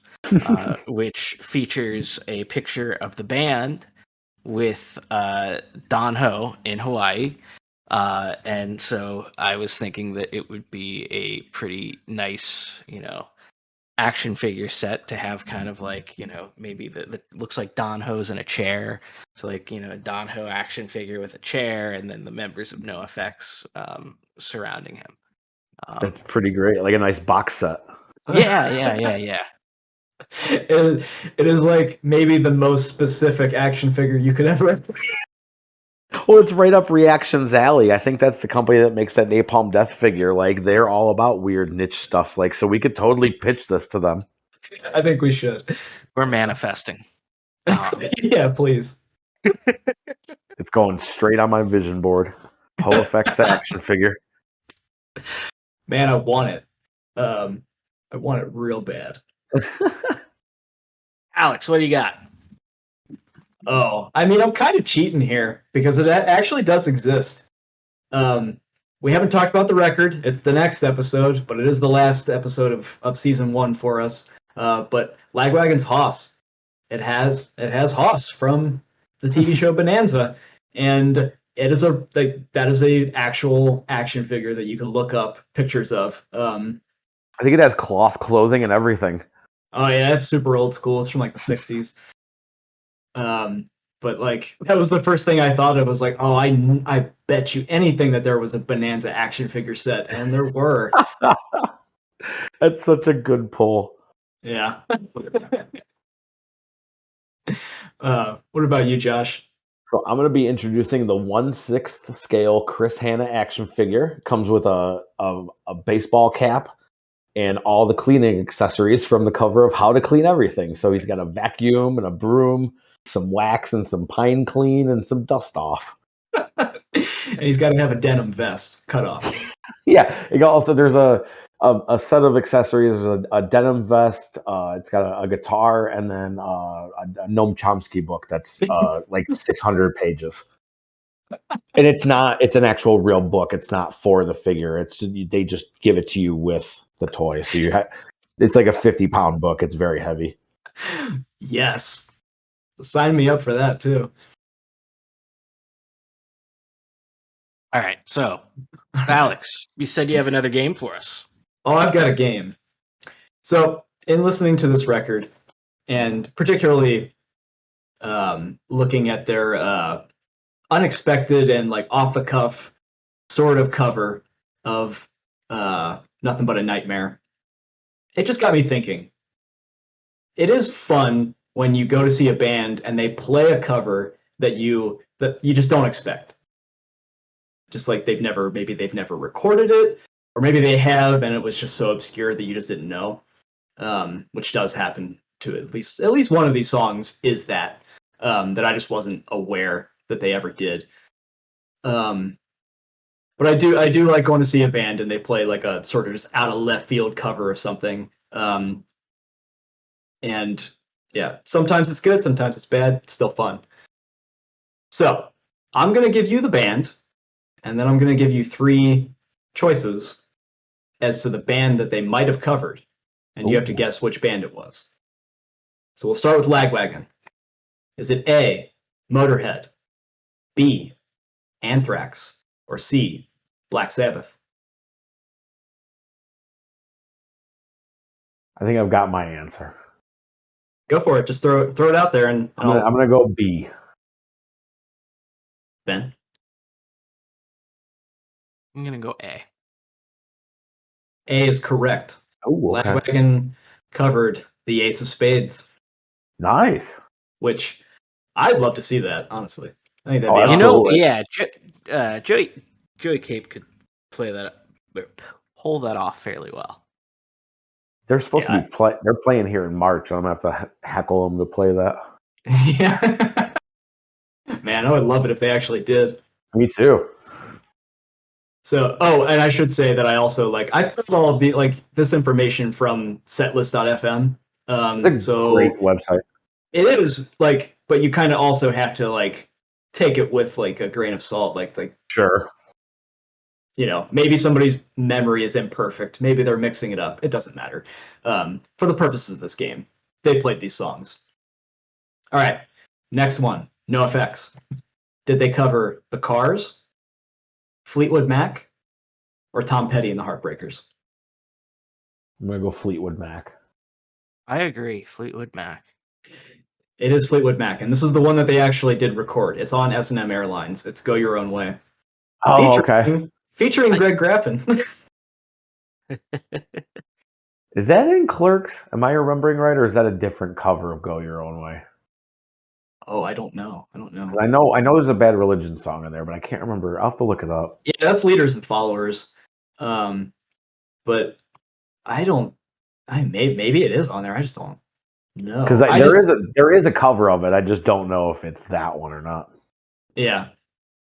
which features a picture of the band with Don Ho in Hawaii. And so I was thinking that it would be a pretty nice, action figure set to have kind of like, maybe that looks like Don Ho's in a chair. So like, a Don Ho action figure with a chair and then the members of NoFX surrounding him. That's pretty great. Like a nice box set. Yeah. It is like maybe the most specific action figure you could ever. Well, it's right up Reaction's alley. I think that's the company that makes that Napalm Death figure. Like, they're all about weird niche stuff. Like, so we could totally pitch this to them. I think we should. We're manifesting. Yeah, please. It's going straight on my vision board. HoFX action figure. Man, I want it. I want it real bad. Alex, what do you got? Oh, I mean, I'm kind of cheating here because it actually does exist. We haven't talked about the record. It's the next episode, but it is the last episode of season 1 for us. But Lagwagon's Hoss. It has Hoss from the TV show Bonanza, and it is that is a actual action figure that you can look up pictures of. I think it has cloth clothing and everything. Oh yeah, it's super old school. It's from like the 60s. But like that was the first thing I thought of. Was like, oh, I bet you anything that there was a Bonanza action figure set, and there were. That's such a good pull. Yeah. What about you, Josh? So I'm going to be introducing the 1/6 scale Chris Hanna action figure. Comes with a baseball cap and all the cleaning accessories from the cover of How to Clean Everything. So he's got a vacuum and a broom, some wax and some pine clean and some dust off. And he's got to have a denim vest cut off. Yeah. Also, there's a set of accessories. There's a denim vest. It's got a guitar and then a Noam Chomsky book that's like 600 pages. And it's an actual real book. It's not for the figure. They just give it to you with the toy. So it's like a 50-pound book. It's very heavy. Yes. Sign me up for that too. All right, so Alex, you said you have another game for us. Oh, I've got a game. So, in listening to this record, and particularly looking at their unexpected and like off the cuff sort of cover of Nothing But a Nightmare, it just got me thinking. It is fun when you go to see a band and they play a cover that you just don't expect. Just like maybe they've never recorded it, or maybe they have and it was just so obscure that you just didn't know. Which does happen to at least one of these songs is that I just wasn't aware that they ever did. But I do like going to see a band and they play like a sort of just out of left field cover of something. And yeah, sometimes it's good, sometimes it's bad. It's still fun. So I'm going to give you the band, and then I'm going to give you 3 choices as to the band that they might have covered. And you have to guess which band it was. So we'll start with Lagwagon. Is it A, Motorhead, B, Anthrax, or C, Black Sabbath? I think I've got my answer. Go for it. Just throw it out there, and I'm gonna go B. Ben? I'm gonna go A. A is correct. Oh, okay. Lagwagon covered the Ace of Spades. Nice. Which I'd love to see that, honestly. I think that'd Oh, be awesome. Yeah, Joey Cape could play that. pull that off fairly well. They're supposed to be they're playing here in March. I'm gonna have to heckle them to play that. Yeah. Man, I would love it if they actually did. Me too. So, and I should say that I also I put all of the this information from setlist.fm. It's a great website. It is but you kind of also have to take it with a grain of salt. Sure. Maybe somebody's memory is imperfect. Maybe they're mixing it up. It doesn't matter. For the purposes of this game, they played these songs. All right, next one. NOFX. Did they cover the Cars, Fleetwood Mac, or Tom Petty and the Heartbreakers? I'm gonna go Fleetwood Mac. I agree, Fleetwood Mac. It is Fleetwood Mac, and this is the one that they actually did record. It's on S&M Airlines. It's Go Your Own Way. Oh, okay. Featuring Greg Graffin. Is that in Clerks? Am I remembering right, or is that a different cover of Go Your Own Way? Oh, I don't know. I know there's a Bad Religion song in there, but I can't remember. I'll have to look it up. Yeah, that's Leaders and Followers. But I don't. Maybe it is on there. I just don't know. Because there is a cover of it. I just don't know if it's that one or not. Yeah.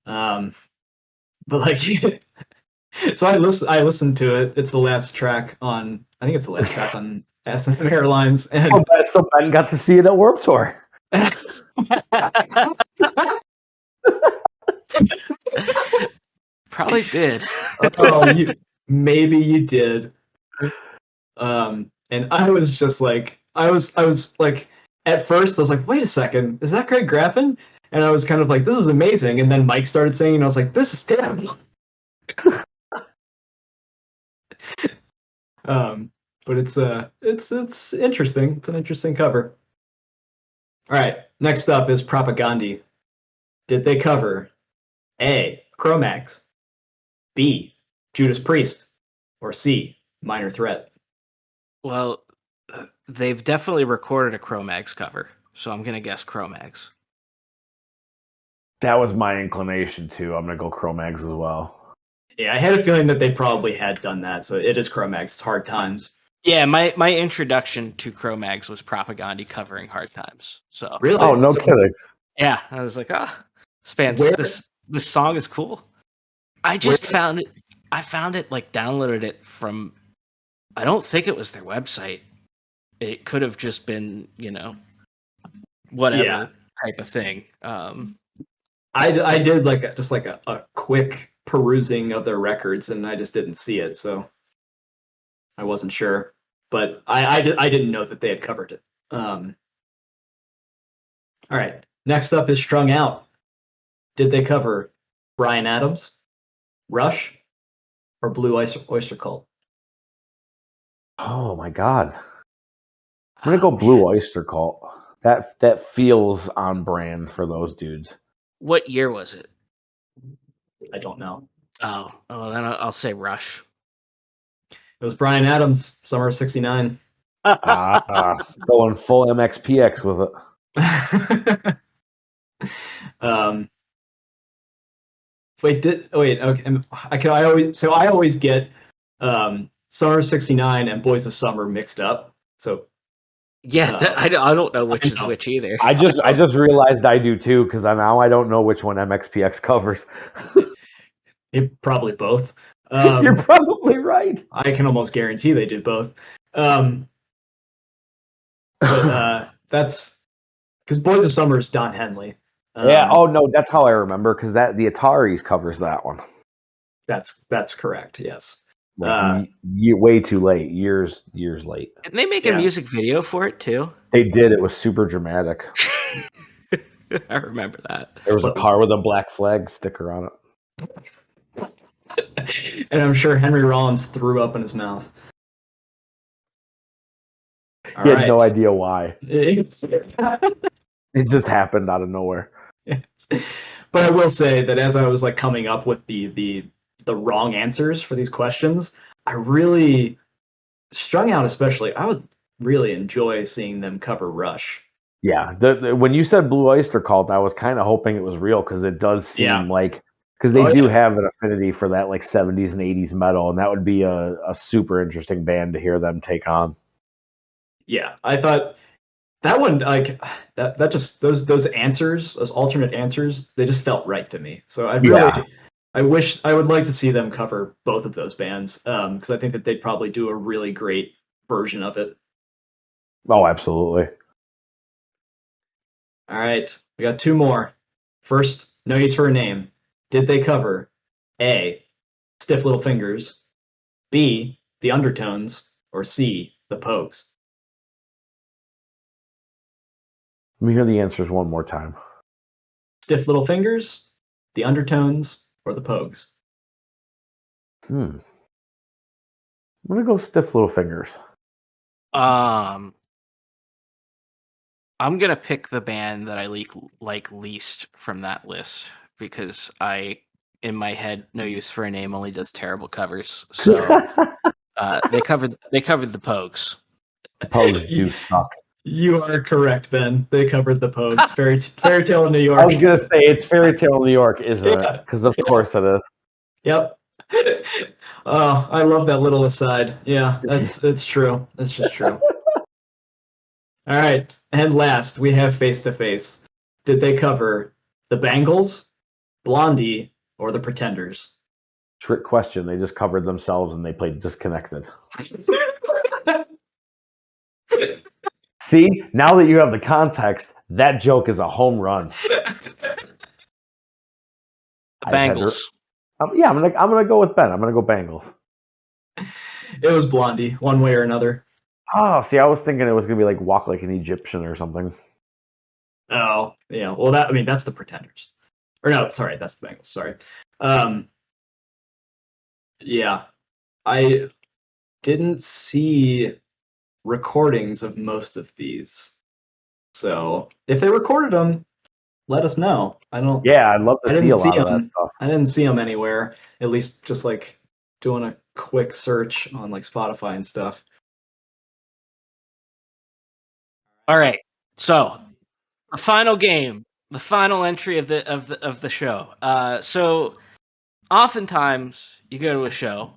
But so I listened to it. It's the last track on. I think it's the last track on S&M Airlines. And so Ben got to see it at Warped Tour. Probably did. Maybe you did. And I was just I was at first I was like, wait a second, is that Greg Graffin? And I was kind of like, this is amazing. And then Mike started singing, and I was like, this is terrible. But it's interesting. It's an interesting cover. All right, next up is Propagandy. Did they cover A, Cro-Mags, B, Judas Priest, or C, Minor Threat? Well, they've definitely recorded a Cro-Mags cover, so I'm going to guess Cro-Mags. That was my inclination, too. I'm going to go Cro-Mags as well. Yeah, I had a feeling that they probably had done that, so it is Cro-Mags. It's Hard Times. Yeah, my introduction to Cro-Mags was Propagandy covering Hard Times. So really? Oh, no kidding. Yeah, I was like, this song is cool. I just found it. I found it downloaded it from. I don't think it was their website. It could have just been whatever type of thing. I did a quick perusing of their records, and I just didn't see it, so I wasn't sure. But I didn't know that they had covered it. All right, next up is Strung Out. Did they cover Bryan Adams, Rush, or Blue Oyster Cult? Oh my God. I'm gonna go Blue Oyster Cult. That feels on brand for those dudes. What year was it? I don't know. Oh, then I'll say Rush. It was Bryan Adams, summer of '69. Going full MXPX with it. Okay. I always get summer '69 and Boys of Summer mixed up. So yeah, I don't know which is which either. I just realized I do too, because now I don't know which one MXPX covers. Probably both. You're probably right. I can almost guarantee they did both. But that's because Boys of Summer is Don Henley. Yeah. Oh no, that's how I remember, because the Ataris covers that one. That's correct. Yes. Way too late. Years late. Didn't they make a music video for it too? They did. It was super dramatic. I remember that. There was a car with a black flag sticker on it. And I'm sure Henry Rollins threw up in his mouth. He had no idea why. It just happened out of nowhere. But I will say that as I was coming up with the wrong answers for these questions, I really, Strung Out especially, I would really enjoy seeing them cover Rush. Yeah, when you said Blue Oyster Cult, I was kind of hoping it was real, because it does seem because they do have an affinity for that like 70s and 80s metal, and that would be a super interesting band to hear them take on. Yeah, I thought that one, like that just those answers, those alternate answers, they just felt right to me. So I would like to see them cover both of those bands, because I think that they'd probably do a really great version of it. Oh, absolutely. All right, we got two more. First, No Use for a Name. Did they cover A, Stiff Little Fingers, B, The Undertones, or C, The Pogues? Let me hear the answers one more time. Stiff Little Fingers, The Undertones, or The Pogues? I'm gonna go Stiff Little Fingers. I'm gonna pick the band that I like least from that list because in my head, No Use for a Name only does terrible covers. So they covered the Pogues. The Pogues do suck. You are correct, Ben. They covered The Pogues. Fairy Tale in New York. I was gonna say it's Fairy Tale in New York, isn't it? Because of course it is. Yep. Oh, I love that little aside. Yeah, it's true. That's just true. All right, and last we have Face to Face. Did they cover the Bangles, Blondie, or the Pretenders? Trick question. They just covered themselves and they played Disconnected. See, now that you have the context, that joke is a home run. The Bangles. Yeah, I'm gonna go with Ben. I'm gonna go Bangles. It was Blondie, one way or another. Oh, see, I was thinking it was gonna be like Walk Like an Egyptian or something. Oh, yeah. Well, that's the Pretenders. Or no, sorry, that's the Bangles. Sorry. Yeah, I didn't see recordings of most of these. So if they recorded them, let us know. Yeah, I'd love to see a lot of that stuff. I didn't see them anywhere. At least just like doing a quick search on like Spotify and stuff. All right. So the final game, the final entry of the show. So oftentimes you go to a show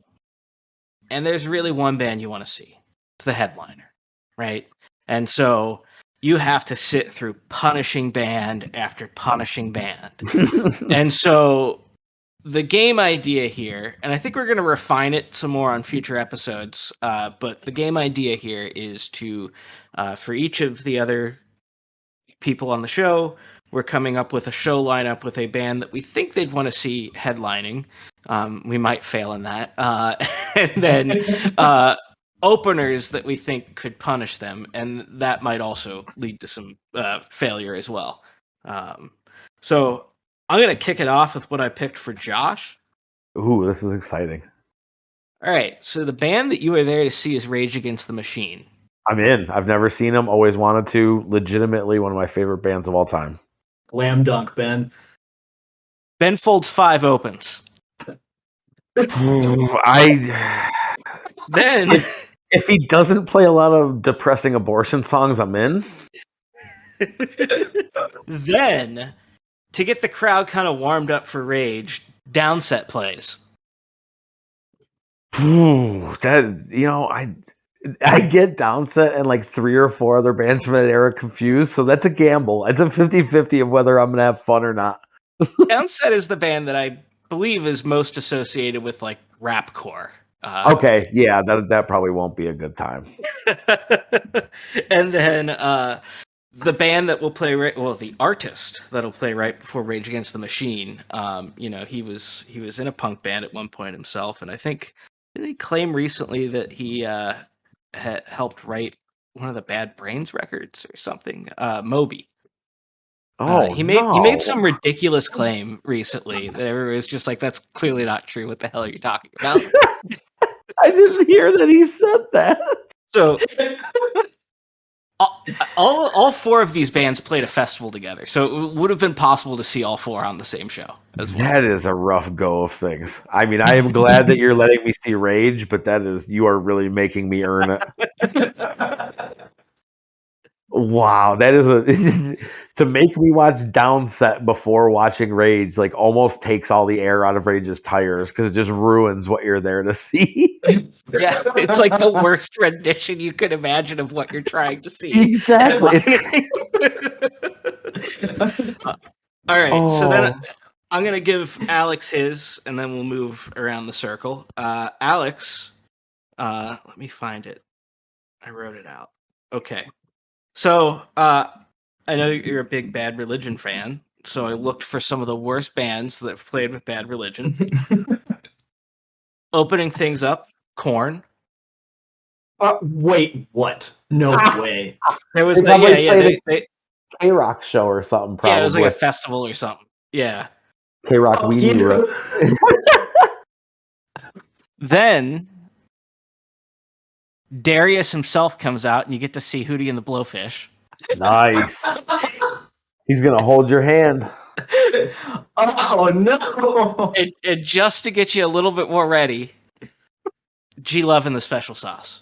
and there's really one band you want to see. It's the headliner, right? And so you have to sit through punishing band after punishing band. And so the game idea here, and I think we're going to refine it some more on future episodes, but the game idea here is to, for each of the other people on the show, we're coming up with a show lineup with a band that we think they'd want to see headlining. We might fail in that. And then openers that we think could punish them, and that might also lead to some failure as well. So I'm going to kick it off with what I picked for Josh. Ooh, this is exciting. All right, so the band that you are there to see is Rage Against the Machine. I'm in. I've never seen them. Always wanted to. Legitimately one of my favorite bands of all time. Slam dunk, Ben. Ben Folds 5 opens. Then if he doesn't play a lot of depressing abortion songs, I'm in. Then, to get the crowd kind of warmed up for Rage, Downset plays. I get Downset and like 3 or 4 other bands from that era confused, so that's a gamble. It's a 50-50 of whether I'm going to have fun or not. Downset is the band that I believe is most associated with like rapcore. Okay, yeah, that probably won't be a good time. And then the band that will play the artist that'll play right before Rage Against the Machine. He was in a punk band at one point himself, and I think did he claim recently that he helped write one of the Bad Brains records or something? Moby. He made some ridiculous claim recently that everyone was just like, that's clearly not true. What the hell are you talking about? I didn't hear that he said that. So all 4 of these bands played a festival together, so it would have been possible to see all 4 on the same show as well. That is a rough go of things. I mean, I am glad that you're letting me see Rage, but you are really making me earn it. Wow, that is a to make me watch Downset before watching Rage, like almost takes all the air out of Rage's tires because it just ruins what you're there to see. Yeah, it's like the worst rendition you could imagine of what you're trying to see. Exactly. All right, so then Oh. I'm gonna give Alex his, and then we'll move around the circle. Alex, let me find it. I wrote it out. Okay, so I know you're a big Bad Religion fan, so I looked for some of the worst bands that have played with Bad Religion. Opening things up, Korn. Wait, what? No way. There was They probably played they K-Rock show or something, probably. yeah, it was like a festival or something. Yeah. K-Rock Oh, Weenie yeah. Then Darius himself comes out, and you get to see Hootie and the Blowfish. Nice. He's gonna hold your hand. Oh no! And just to get you a little bit more ready, G-Love and the Special Sauce.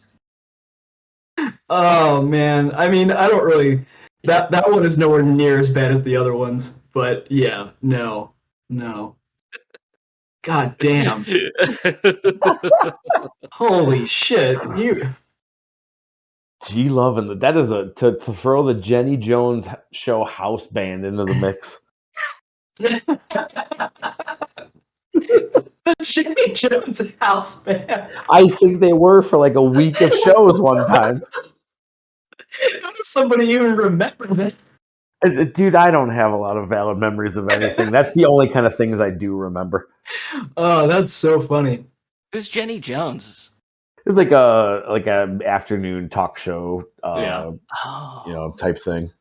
Oh man, I mean, I don't really. That one is nowhere near as bad as the other ones, but yeah, no. God damn! Holy shit! G-Love and that is to throw the Jenny Jones show house band into the mix. The Jimmy Jones house band. I think they were for like a week of shows one time. How does somebody even remember that? Dude, I don't have a lot of valid memories of anything. That's the only kind of things I do remember. Oh, that's so funny. Who's Jenny Jones? It was like a afternoon talk show, Yeah. type thing.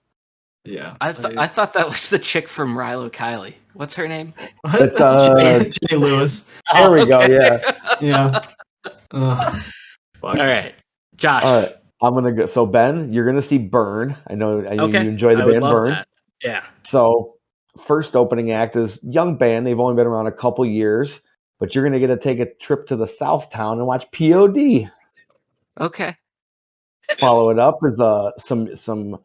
Yeah. I thought that was the chick from Rilo Kiley. What's her name? It's Jay Lewis. There we go. Okay. Yeah. Yeah. All right, Josh. All right. I'm gonna go. So Ben, you're gonna see Burn. I know Okay. you enjoy the I would band love Burn. that. Yeah. So first opening act is young band. They've only been around a couple years, but you're gonna get to take a trip to the South Town and watch POD. Okay. Follow it up is some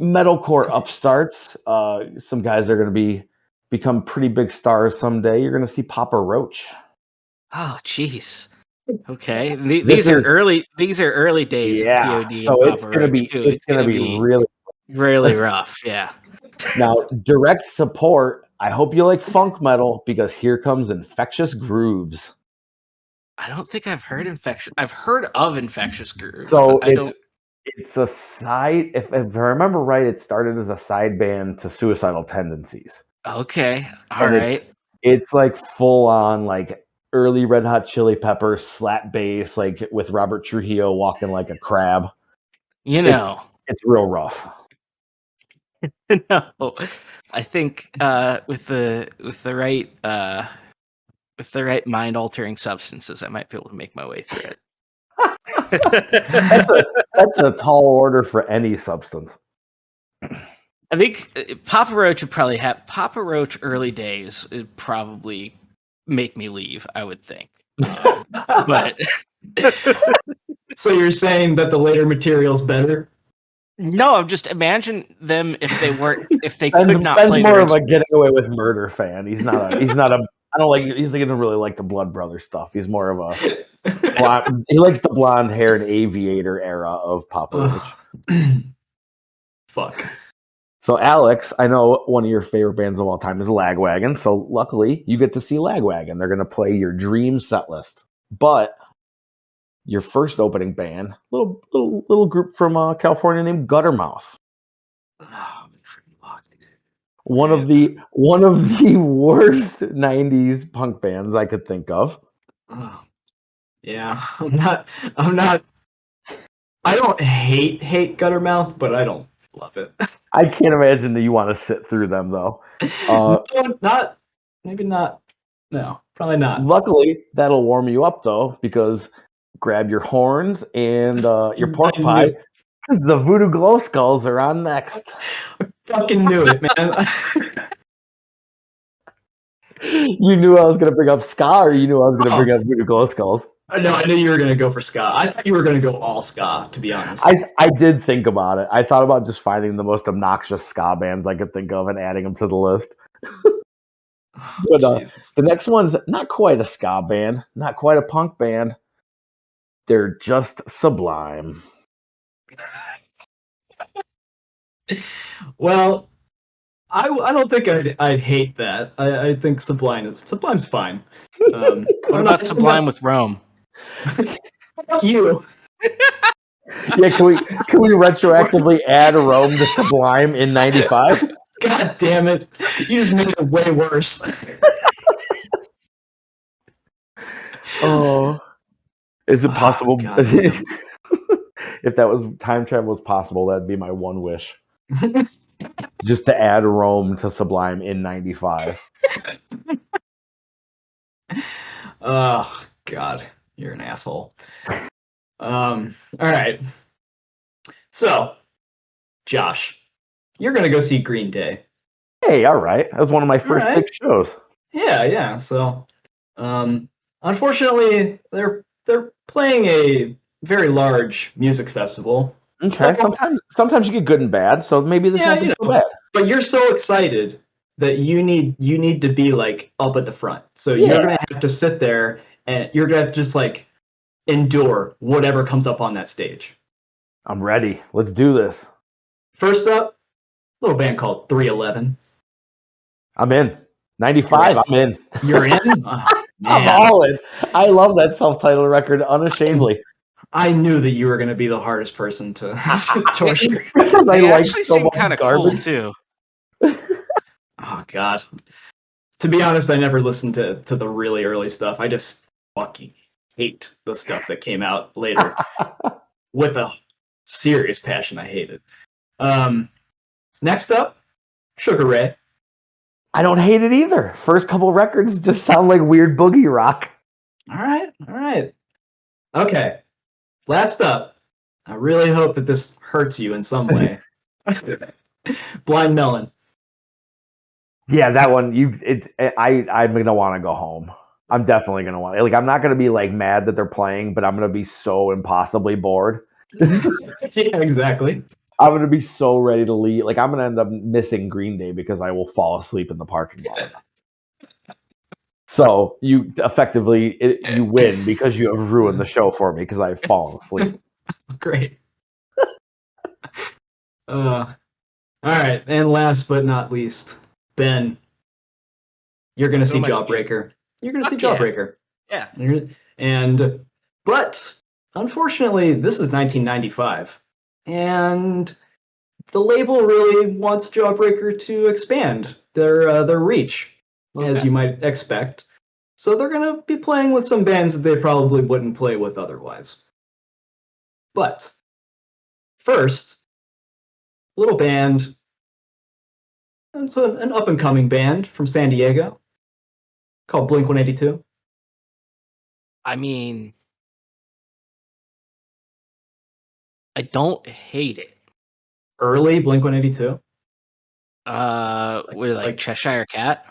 metalcore upstarts. Some guys are gonna become pretty big stars someday. You're gonna see Papa Roach. Oh, jeez. Okay. These are early days of POD so and it's Papa gonna Roach, be too. it's gonna be really really rough. Yeah. now direct support. I hope you like funk metal because here comes Infectious Grooves. I don't think I've heard Infectious. I've heard of Infectious Grooves. So but I don't. it's a side. If I remember right, it started as a side band to Suicidal Tendencies. Okay. All And right. It's like full on like early Red Hot Chili Peppers slap bass, like with Robert Trujillo walking like a crab. It's real rough. No, I think with the right mind altering substances, I might be able to make my way through it. That's a tall order for any substance. I think Papa Roach would probably have Papa Roach early days. It'd probably make me leave. I would think, but So you're saying that the later material's better? No, I'm just imagine them if they Ben's, could not Ben's play more their of a getting away with murder fan. He's not a I don't like he doesn't really like the Blood Brothers stuff. He's more of a blonde, he likes the blonde haired aviator era of Papa Roach. Fuck. So Alex, I know one of your favorite bands of all time is Lagwagon. So luckily you get to see Lagwagon. They're gonna play your dream set list. But your first opening band, little group from California named Guttermouth. Oh, fuck. One of the worst '90s punk bands I could think of. Oh. Yeah, I'm not. I don't hate Guttermouth, but I don't love it. I can't imagine that you want to sit through them though. No, maybe not. No, probably not. Luckily, that'll warm you up though, because grab your horns and your pork pie, because the Voodoo Glow Skulls are on next. I fucking knew it, man. You knew I was going to bring up ska, or you knew I was going to bring up Voodoo Glow Skulls? No, I knew you were gonna go for ska. I thought you were gonna go all ska, to be honest. I did think about it. I thought about just finding the most obnoxious ska bands I could think of and adding them to the list. But Jesus. the next one's not quite a ska band, not quite a punk band. They're just sublime. Well, I don't think I'd hate that. I think Sublime's fine. What about Sublime with Rome? You? Yeah, can we retroactively add Rome to Sublime in '95? God damn it! You just made it way worse. Oh, is it possible? God. If that was time travel was possible, that'd be my one wish. Just to add Rome to Sublime in '95. Oh God, you're an asshole. All right. So, Josh, you're gonna go see Green Day. Hey, all right. That was one of my first right. big shows. Yeah. So, unfortunately, they're playing a very large music festival. Okay. So, Sometimes you get good and bad, so maybe this won't be so bad. but you're so excited that you need to be like up at the front. So you're gonna have to sit there and you're gonna have to just like endure whatever comes up on that stage. I'm ready. Let's do this. First up, a little band called 311. I'm in. 95, I'm in. You're in? Oh, I'm all in. I love that self-titled record unashamedly. I knew that you were going to be the hardest person to torture. Because I They like actually so seem much kind of cool garbage. too. Oh God. To be honest, I never listened to the really early stuff. I just fucking hate the stuff that came out later. With a serious passion, I hate it. Next up, Sugar Ray. I don't hate it either. First couple records just sound like weird boogie rock. All right. Okay. Last up, I really hope that this hurts you in some way. Blind Melon. Yeah, that one. I'm gonna want to go home. I'm definitely gonna want. Like, I'm not gonna be like mad that they're playing, but I'm gonna be so impossibly bored. Yeah, exactly. I'm gonna be so ready to leave. Like, I'm gonna end up missing Green Day because I will fall asleep in the parking lot. So you effectively you win because you have ruined the show for me because I've fallen asleep. Great. All right, and last but not least, Ben, you're gonna see Jawbreaker. You're gonna see Jawbreaker. Yeah. But unfortunately, this is 1995, and the label really wants Jawbreaker to expand their reach, as you might expect. So they're gonna be playing with some bands that they probably wouldn't play with otherwise. But first, little band. It's an up-and-coming band from San Diego called Blink-182. I mean, I don't hate it. Early Blink-182. We're like Cheshire Cat.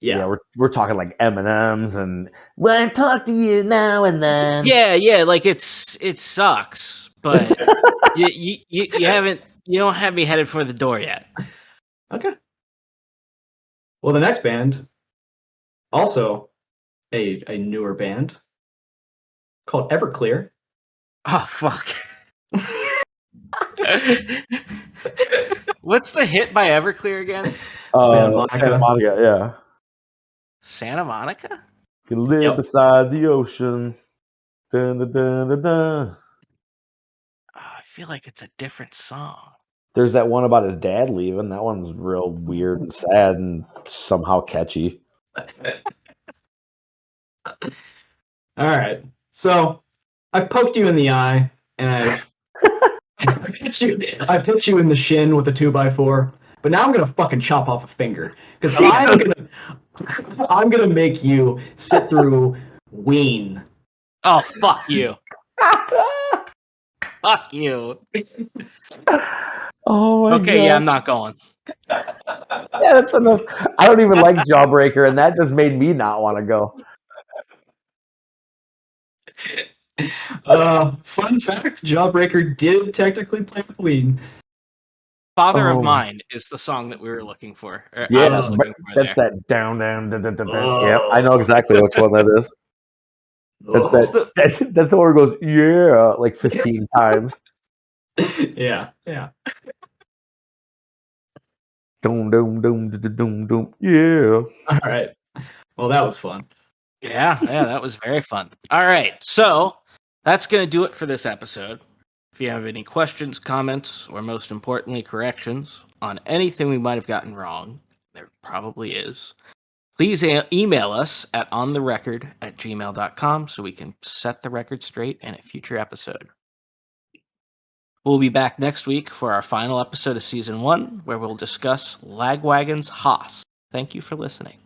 Yeah, we're talking like M&Ms and when I talk to you now and then. Yeah, like it sucks, but you don't have me headed for the door yet. Okay. Well, the next band, also a newer band called Everclear. Oh fuck. What's the hit by Everclear again? Santa Monica. Santa Monica, yeah. Santa Monica? You can live beside the ocean. Dun, dun, dun, dun, dun. I feel like it's a different song. There's that one about his dad leaving. That one's real weird and sad and somehow catchy. All right. So I've poked you in the eye and I pitched you in the shin with a 2x4. But now I'm gonna fucking chop off a finger because I'm gonna make you sit through Ween. Oh fuck you! Fuck you! Oh my God. Yeah, I'm not going. Yeah, that's enough. I don't even like Jawbreaker, and that just made me not want to go. Fun fact: Jawbreaker did technically play with Queen. Father of Oh. Mine is the song that we were looking for. Or I Yeah, was looking for that's there. that down, down, dun, dun, dun, dun. Yep, I know exactly which one that is. It's the- That's the one where it goes, yeah, like 15 times. Yeah. Doom, doom, doom, doom, doom, doom. Yeah. All right. Well, that was fun. Yeah, that was very fun. All right, so that's going to do it for this episode. If you have any questions, comments, or most importantly, corrections on anything we might have gotten wrong, there probably is, please email us at ontherecord@gmail.com so we can set the record straight in a future episode. We'll be back next week for our final episode of Season 1, where we'll discuss Lagwagon's Haas. Thank you for listening.